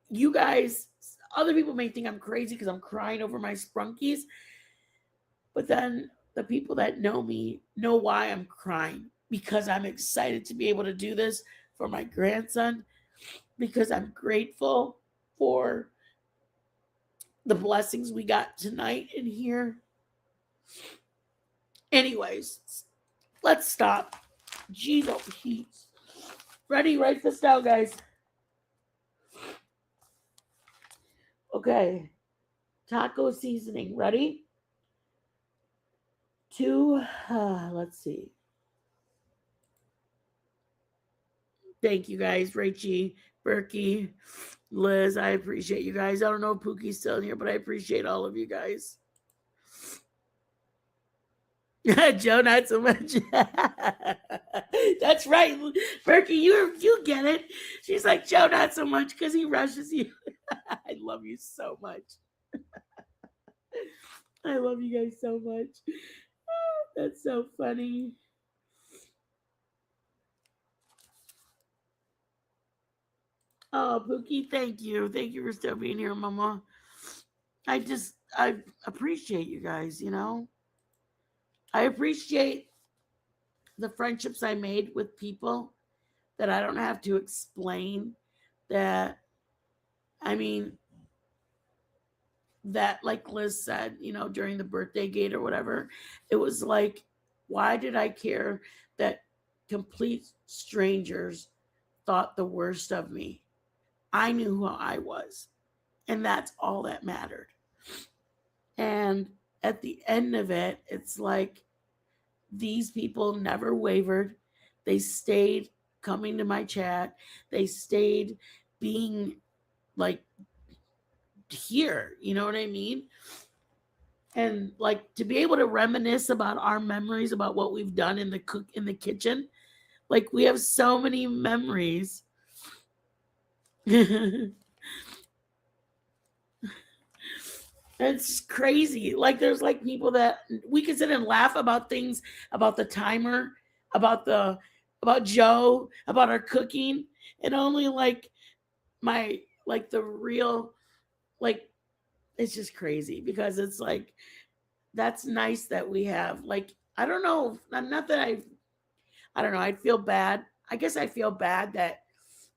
[SPEAKER 1] You guys, other people may think I'm crazy because I'm crying over my sprunkies. But then the people that know me know why I'm crying. Because I'm excited to be able to do this for my grandson. Because I'm grateful for the blessings we got tonight in here. Anyways, let's stop. Jeez, oh, heat. Ready? Write this down, guys. Okay. Taco seasoning. Ready? 2. Let's see. Thank you guys, Rachie, Berkey, Liz. I appreciate you guys. I don't know if Pookie's still in here, but I appreciate all of you guys. Joe, not so much. That's right, Berkey. You get it. She's like Joe, not so much because he rushes you. I love you so much. I love you guys so much. That's so funny. Oh, Pookie, thank you. Thank you for still being here, Mama. I appreciate you guys, you know? I appreciate the friendships I made with people that I don't have to explain that I mean that like Liz said, you know, during the birthday gate or whatever, it was like why did I care that complete strangers thought the worst of me? I knew who I was, and that's all that mattered. And at the end of it, it's like these people never wavered. They stayed coming to my chat. They stayed being like here. You know what I mean? And like to be able to reminisce about our memories about what we've done in the kitchen. Like we have so many memories. It's crazy. Like there's like people that we can sit and laugh about things, about the timer, about the about Joe, about our cooking, and only like my like the real like it's just crazy because it's like that's nice that we have like I don't know, not that I don't know, I feel bad. I guess I feel bad that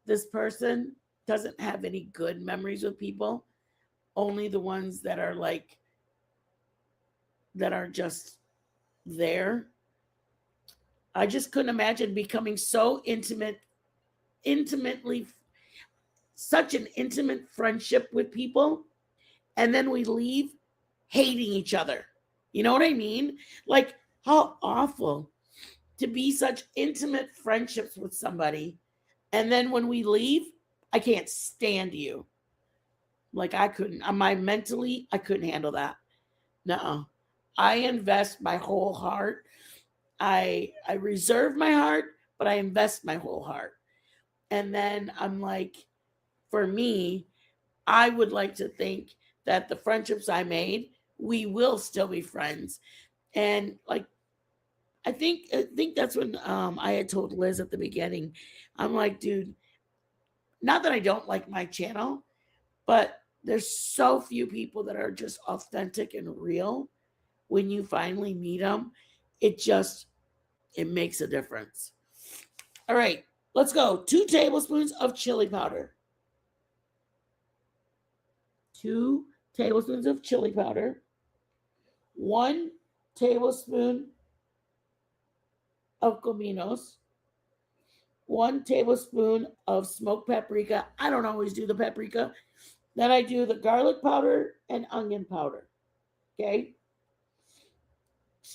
[SPEAKER 1] this person doesn't have any good memories with people, only the ones that are like that are just there. I just couldn't imagine becoming so intimately, such an intimate friendship with people, and then we leave hating each other. You know what I mean? Like, how awful to be such intimate friendships with somebody, and then when we leave, I can't stand you. Like, I couldn't, my mentally, I couldn't handle that. No, I invest my whole heart. I reserve my heart, but I invest my whole heart. And then I'm like, for me, I would like to think that the friendships I made, we will still be friends. And like I think that's when I had told Liz at the beginning. I'm like, dude, not that I don't like my channel, but there's so few people that are just authentic and real. When you finally meet them, it just it makes a difference. All right, let's go. 2 tablespoons of chili powder. 2 tablespoons of chili powder. 1 tablespoon of cominos. 1 tablespoon of smoked paprika. I don't always do the paprika. Then I do the garlic powder and onion powder. Okay.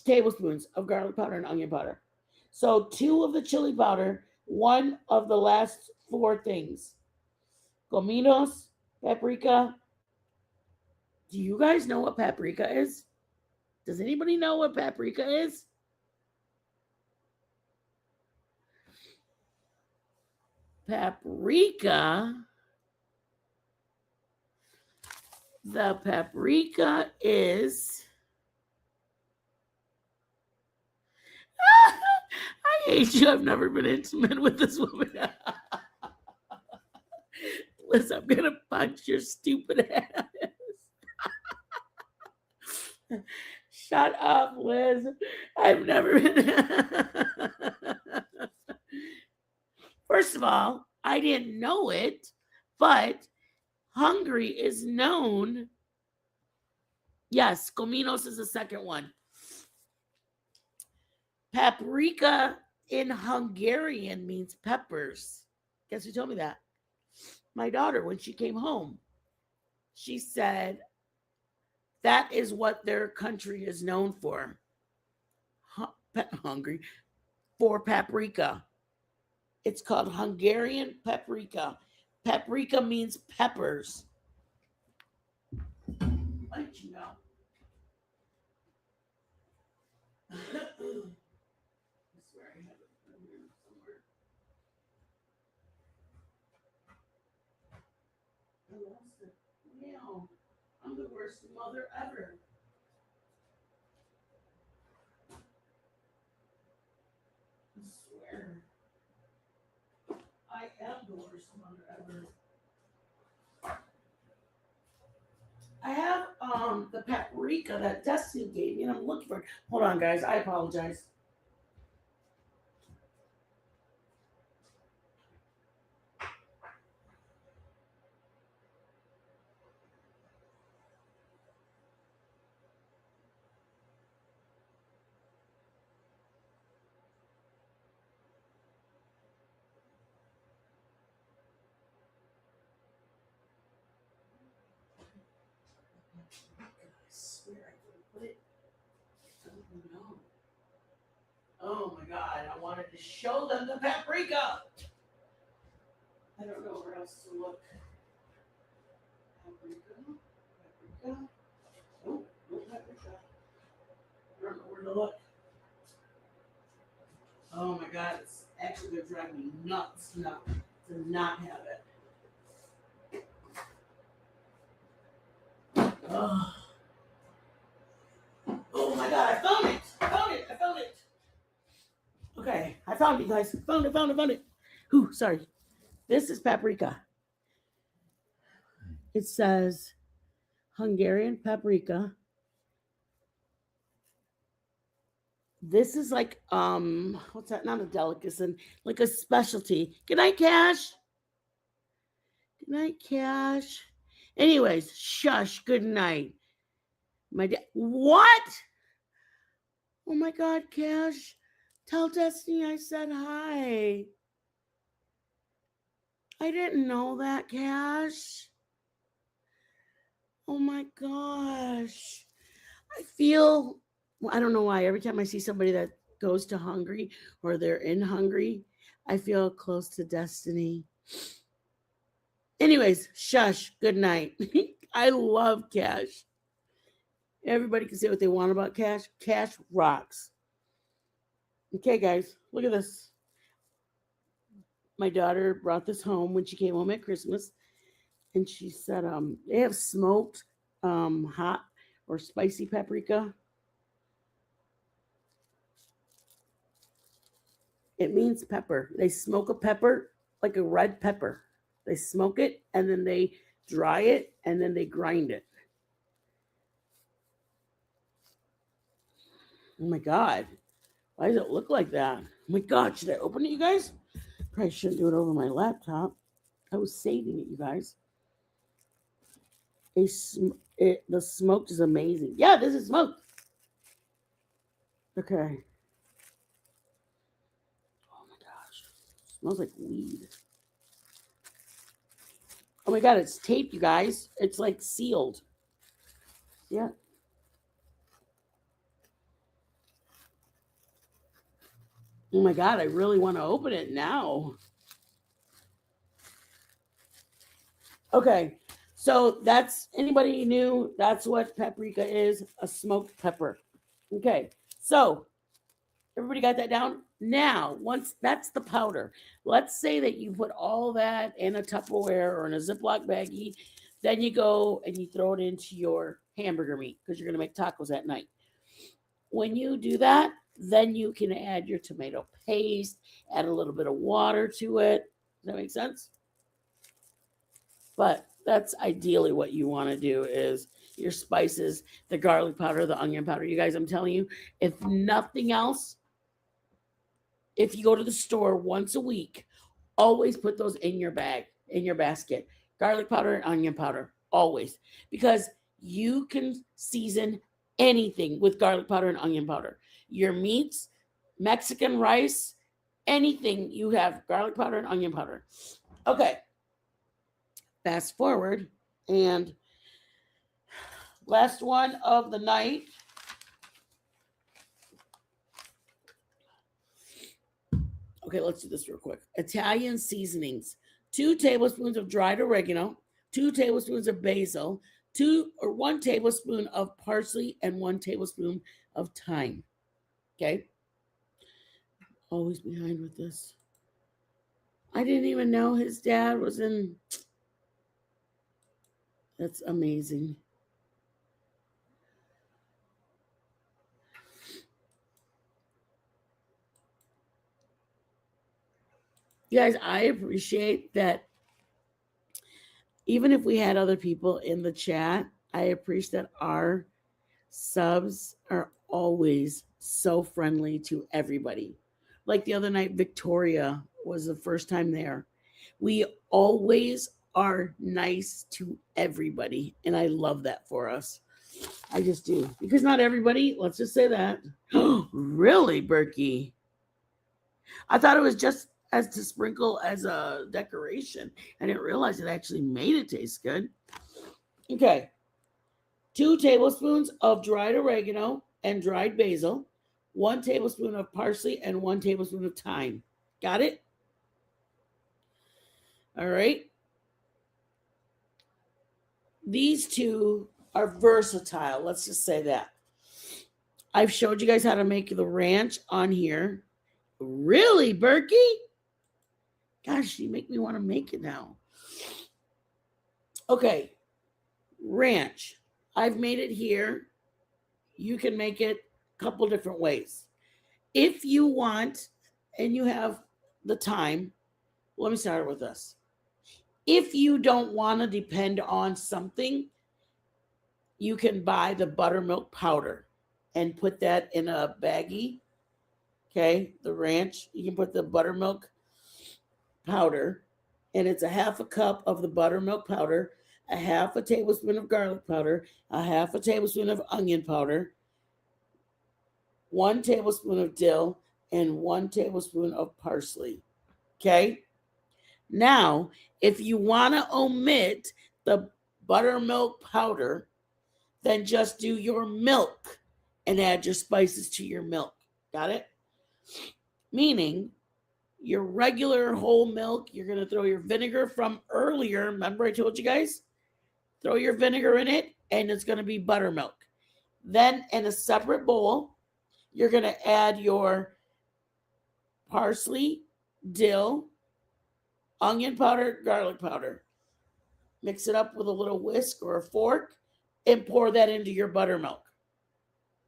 [SPEAKER 1] Tablespoons of garlic powder and onion powder. So 2 of the chili powder, 1 of the last 4 things. Cominos, paprika. Do you guys know what paprika is? Does anybody know what paprika is? Paprika. The paprika is. I hate you. I've never been intimate with this woman. Liz, I'm going to punch your stupid ass. Shut up, Liz. I've never been. First of all, I didn't know it, but Hungary is known. Yes, Cominos is the second one. Paprika in Hungarian means peppers. Guess who told me that? My daughter, when she came home, she said that is what their country is known for. Hungry for paprika. It's called Hungarian paprika. Paprika means peppers. Let you know. I swear I have it in here somewhere. I lost it. Meow. I'm the worst mother ever. I swear. I am the worst mother ever. I have the paprika that Destiny gave me, and I'm looking for it. Hold on, guys. I apologize. I swear I didn't put it. I don't know. Oh my god, I wanted to show them the paprika. I don't know where else to look. Paprika. Paprika. Oh, no paprika. I don't know where to look. Oh my god, it's actually going to drive me nuts now to not have it. Oh. Oh my god, I found it! I found it! I found it! Okay, I found it, guys. Found it, found it, found it. Ooh, sorry. This is paprika. It says Hungarian paprika. This is like what's that? Not a delicacy, like a specialty. Good night, Cash. Good night, Cash. Anyways, shush. Good night. My dad. What? Oh my God, Cash. Tell Destiny I said hi. I didn't know that, Cash. Oh my gosh. I feel, well, I don't know why. Every time I see somebody that goes to Hungary or they're in Hungary, I feel close to Destiny. Anyways, shush. Good night. I love Cash. Everybody can say what they want about Cash. Cash rocks. Okay, guys, look at this. My daughter brought this home when she came home at Christmas, and she said, they have smoked hot or spicy paprika. It means pepper. They smoke a pepper like a red pepper. They smoke it and then they dry it and then they grind it. Oh my God. Why does it look like that? Oh my God. Should I open it, you guys? Probably shouldn't do it over my laptop. I was saving it, you guys. The smoke is amazing. Yeah, this is smoke. Okay. Oh my gosh. It smells like weed. Oh my God, it's taped, you guys. It's like sealed. Yeah. Oh my God, I really want to open it now. Okay, so that's anybody new? That's what paprika is, a smoked pepper. Okay, so everybody got that down? Now, once that's the powder, let's say that you put all that in a Tupperware or in a Ziploc baggie, then you go and you throw it into your hamburger meat because you're going to make tacos at night. When you do that, then you can add your tomato paste, add a little bit of water to it. Does that make sense? But that's ideally what you want to do is your spices, the garlic powder, the onion powder. You guys, I'm telling you, if nothing else, if you go to the store once a week, always put those in your bag, in your basket. Garlic powder and onion powder, always. Because you can season anything with garlic powder and onion powder. Your meats, Mexican rice, anything you have garlic powder and onion powder. Okay. Fast forward, and last one of the night. Okay, let's do this real quick. Italian seasonings: 2 tablespoons of dried oregano, 2 tablespoons of basil, 1 tablespoon of parsley, and 1 tablespoon of thyme. Okay. Always behind with this. I didn't even know his dad was in. That's amazing. You guys, I appreciate that. Even if we had other people in the chat, I appreciate that our subs are always so friendly to everybody. Like the other night, Victoria was the first time there. We always are nice to everybody, and I love that for us. I just do. Because not everybody, let's just say that. Really, Berkey? I thought it was just as to sprinkle as a decoration. I didn't realize it actually made it taste good. Okay. 2 tablespoons of dried oregano and dried basil, 1 tablespoon of parsley, and 1 tablespoon of thyme. Got it? All right. These two are versatile. Let's just say that. I've showed you guys how to make the ranch on here. Really, Berkey? Gosh, you make me want to make it now. Okay. Ranch. I've made it here. You can make it a couple different ways. If you want and you have the time, let me start with this. If you don't want to depend on something, you can buy the buttermilk powder and put that in a baggie. Okay, the ranch, you can put the buttermilk powder, and it's a half a cup of the buttermilk powder, a half a tablespoon of garlic powder, a half a tablespoon of onion powder, 1 tablespoon of dill, and 1 tablespoon of parsley. Okay. Now, if you want to omit the buttermilk powder, then just do your milk and add your spices to your milk. Got it? Meaning, your regular whole milk, you're going to throw your vinegar from earlier. Remember, I told you guys? Throw your vinegar in it, and it's going to be buttermilk. Then, in a separate bowl, you're going to add your parsley, dill, onion powder, garlic powder. Mix it up with a little whisk or a fork and pour that into your buttermilk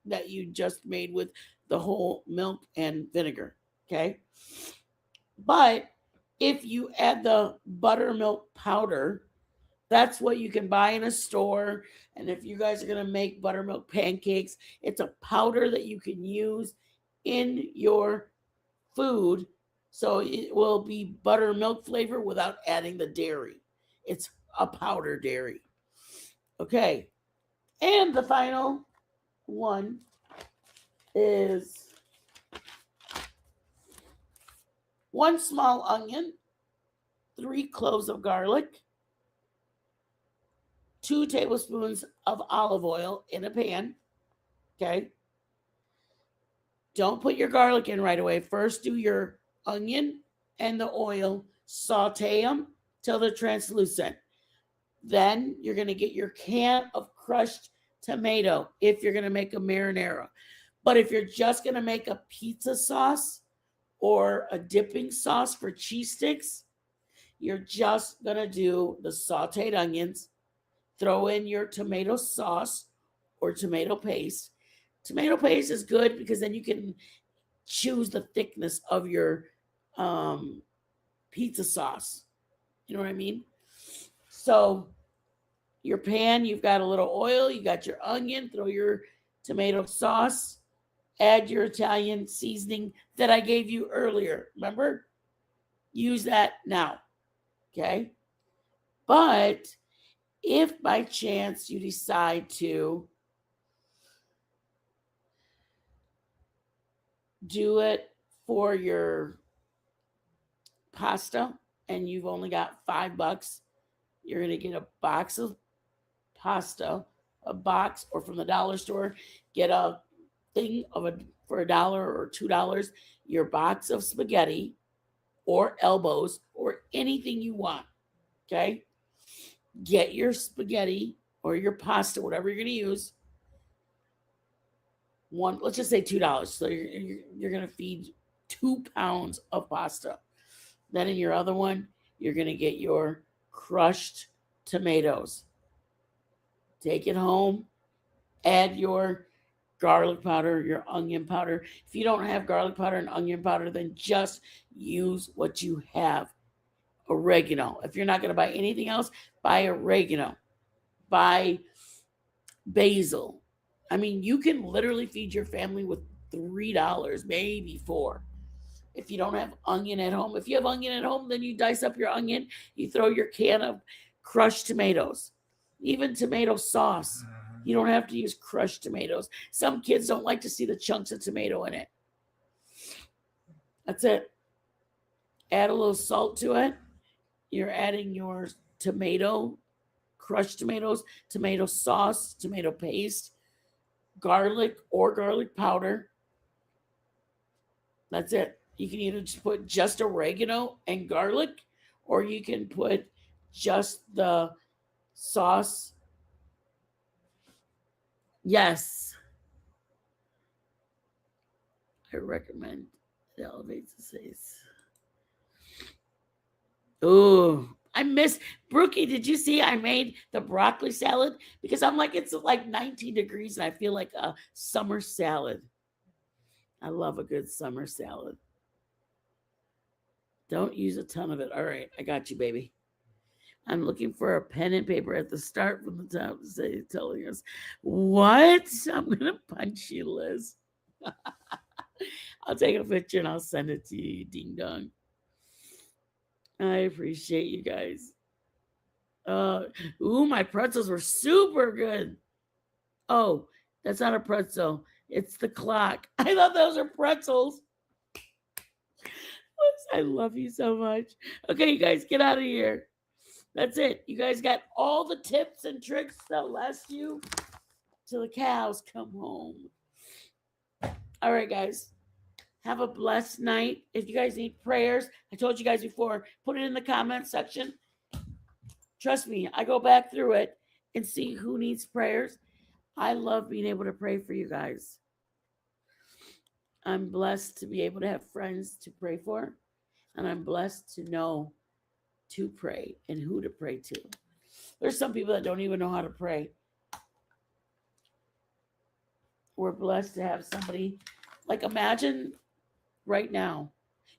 [SPEAKER 1] that you just made with the whole milk and vinegar. Okay. But if you add the buttermilk powder, that's what you can buy in a store. And if you guys are going to make buttermilk pancakes, it's a powder that you can use in your food. So it will be buttermilk flavor without adding the dairy. It's a powder dairy. Okay. And the final one is 1 small onion, 3 cloves of garlic, 2 tablespoons of olive oil in a pan. Okay. Don't put your garlic in right away. First, do your onion and the oil, saute them till they're translucent. Then you're going to get your can of crushed tomato if you're going to make a marinara. But if you're just going to make a pizza sauce or a dipping sauce for cheese sticks, you're just going to do the sauteed onions, throw in your tomato sauce or tomato paste. Tomato paste is good because then you can choose the thickness of your pizza sauce. You know what I mean? So your pan, you've got a little oil, you got your onion, throw your tomato sauce, add your Italian seasoning that I gave you earlier. Remember? Use that now. Okay? But if by chance you decide to do it for your pasta and you've only got $5, you're going to get a box of pasta, a box, or from the dollar store, get a thing of a for $1 or $2, your box of spaghetti or elbows or anything you want. Okay. Get your spaghetti or your pasta, whatever you're going to use. one, let's just say $2. So you're going to feed 2 pounds of pasta. Then in your other one, you're going to get your crushed tomatoes. Take it home, add your garlic powder, your onion powder. If you don't have garlic powder and onion powder, then just use what you have. Oregano. If you're not going to buy anything else, buy oregano. Buy basil. I mean, you can literally feed your family with $3, maybe 4. If you don't have onion at home, if you have onion at home, then you dice up your onion, you throw your can of crushed tomatoes, even tomato sauce. You don't have to use crushed tomatoes. Some kids don't like to see the chunks of tomato in it. That's it. Add a little salt to it. You're adding your tomato, crushed tomatoes, tomato sauce, tomato paste, garlic or garlic powder. That's it. You can either just put just oregano and garlic, or you can put just the sauce. Yes, I recommend it elevates the taste. Oh, I miss Brookie. Did you see I made the broccoli salad? Because I'm like, it's like 19 degrees and I feel like a summer salad. I love a good summer salad. Don't use a ton of it. All right, I got you, baby. I'm looking for a pen and paper at the start from the top to say, telling us what? I'm gonna punch you, Liz. I'll take a picture and I'll send it to you, ding dong. I appreciate you guys. My pretzels were super good. Oh, that's not a pretzel. It's the clock. I thought those are pretzels. I love you so much. Okay, you guys, get out of here. That's it. You guys got all the tips and tricks that'll last you till the cows come home. All right, guys. Have a blessed night. If you guys need prayers, I told you guys before, put it in the comment section. Trust me, I go back through it and see who needs prayers. I love being able to pray for you guys. I'm blessed to be able to have friends to pray for, and I'm blessed to know to pray and who to pray to. There's some people that don't even know how to pray. We're blessed to have somebody, like, imagine right now,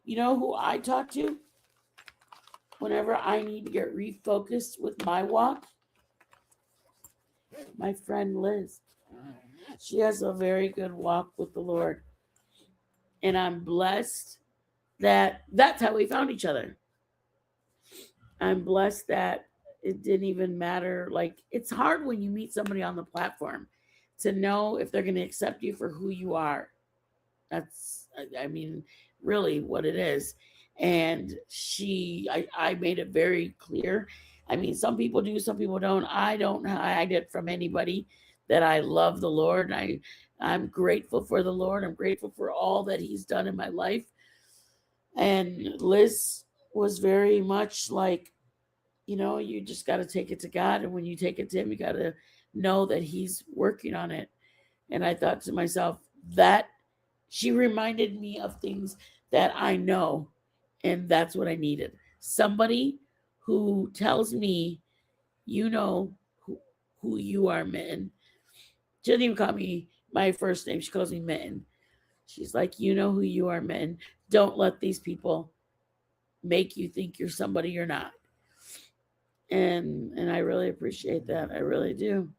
[SPEAKER 1] you know who I talk to whenever I need to get refocused with my walk? My friend Liz. She has a very good walk with the Lord. And I'm blessed that that's how we found each other. I'm blessed that it didn't even matter. Like, it's hard when you meet somebody on the platform to know if they're going to accept you for who you are. That's, I mean, really what it is. And I made it very clear. I mean, some people do, some people don't. I don't hide it from anybody that I love the Lord. I'm grateful for the Lord. I'm grateful for all that He's done in my life. And Liz was very much like, you just got to take it to God. And when you take it to Him, you got to know that He's working on it. And I thought to myself, that she reminded me of things that I know. And that's what I needed. Somebody who tells me, who you are, Mitten. She doesn't even call me my first name. She calls me Mitten. She's like, you know who you are, Mitten. Don't let these people make you think you're somebody you're not. And I really appreciate that. I really do.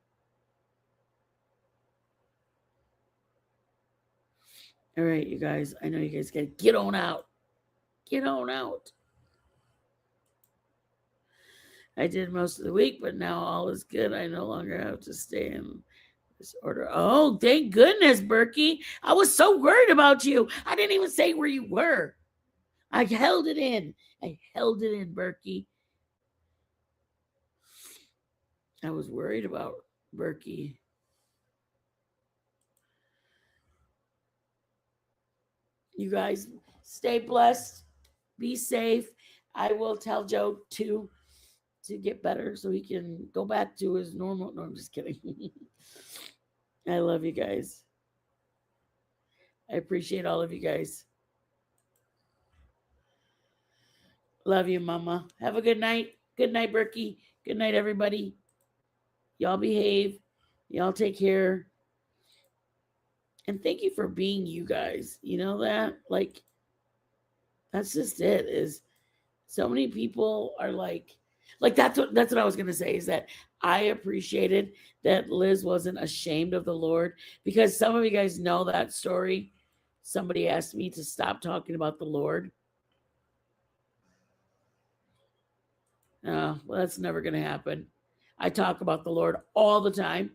[SPEAKER 1] All right, you guys. I know you guys got to get on out. Get on out. I did most of the week, but now all is good. I no longer have to stay in this order. Oh, thank goodness, Berkey. I was so worried about you. I didn't even say where you were. I held it in. Berkey. I was worried about Berkey. You guys stay blessed. Be safe. I will tell Joe to get better so he can go back to his normal. No, I'm just kidding. I love you guys. I appreciate all of you guys. Love you, Mama. Have a good night. Good night, Berkey. Good night, everybody. Y'all behave. Y'all take care. And thank you for being you guys. You know that? Like, that's just it. Is so many people are like that's what I was gonna say, is that I appreciated that Liz wasn't ashamed of the Lord, because some of you guys know that story. Somebody asked me to stop talking about the Lord. Well, that's never gonna happen. I talk about the Lord all the time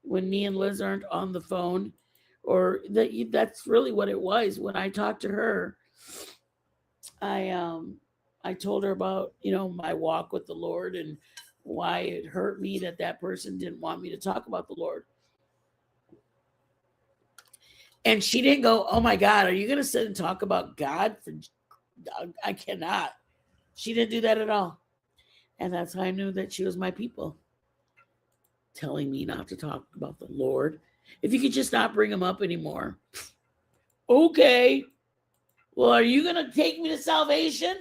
[SPEAKER 1] when me and Liz aren't on the phone, or that's really what it was. When I talked to her, I told her about, my walk with the Lord and why it hurt me that that person didn't want me to talk about the Lord. And she didn't go, "Oh my God, are you going to sit and talk about God?" I cannot. She didn't do that at all. And that's how I knew that she was my people, telling me not to talk about the Lord. If you could just not bring him up anymore. Okay. Well, are you going to take me to salvation?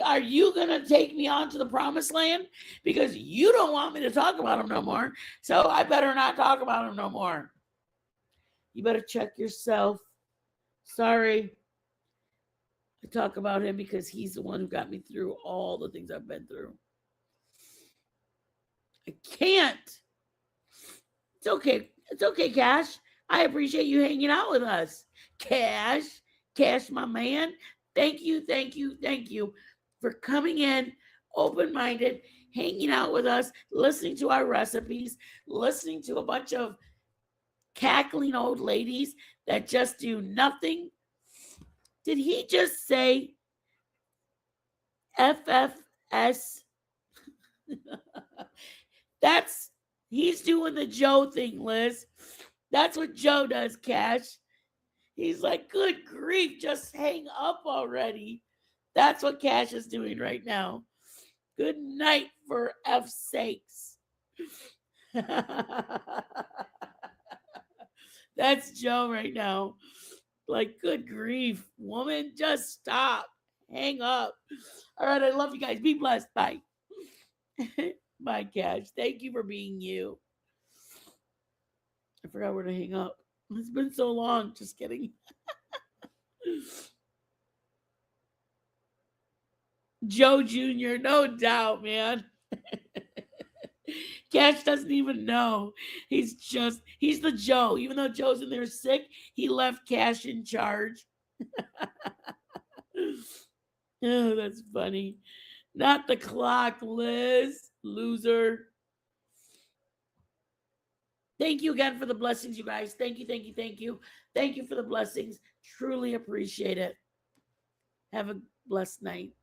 [SPEAKER 1] Are you going to take me on to the promised land? Because you don't want me to talk about him no more. So I better not talk about him no more. You better check yourself. Sorry. I talk about him because he's the one who got me through all the things I've been through. I can't. It's okay. It's okay, Cash. I appreciate you hanging out with us. Cash, my man. Thank you for coming in, open-minded, hanging out with us, listening to our recipes, listening to a bunch of cackling old ladies that just do nothing. Did he just say FFS? He's doing the Joe thing, Liz. That's what Joe does, Cash. He's like, good grief, just hang up already. That's what Cash is doing right now. Good night, for F's sakes. That's Joe right now. Like, good grief, woman, just stop. Hang up. All right, I love you guys. Be blessed. Bye. Bye, Cash. Thank you for being you. I forgot where to hang up. It's been so long. Just kidding. Joe Jr., no doubt, man. Cash doesn't even know. He's the Joe. Even though Joe's in there sick, he left Cash in charge. Oh, that's funny. Not the clock, Liz. Loser. Thank you again for the blessings, you guys. Thank you. Thank you for the blessings. Truly appreciate it. Have a blessed night.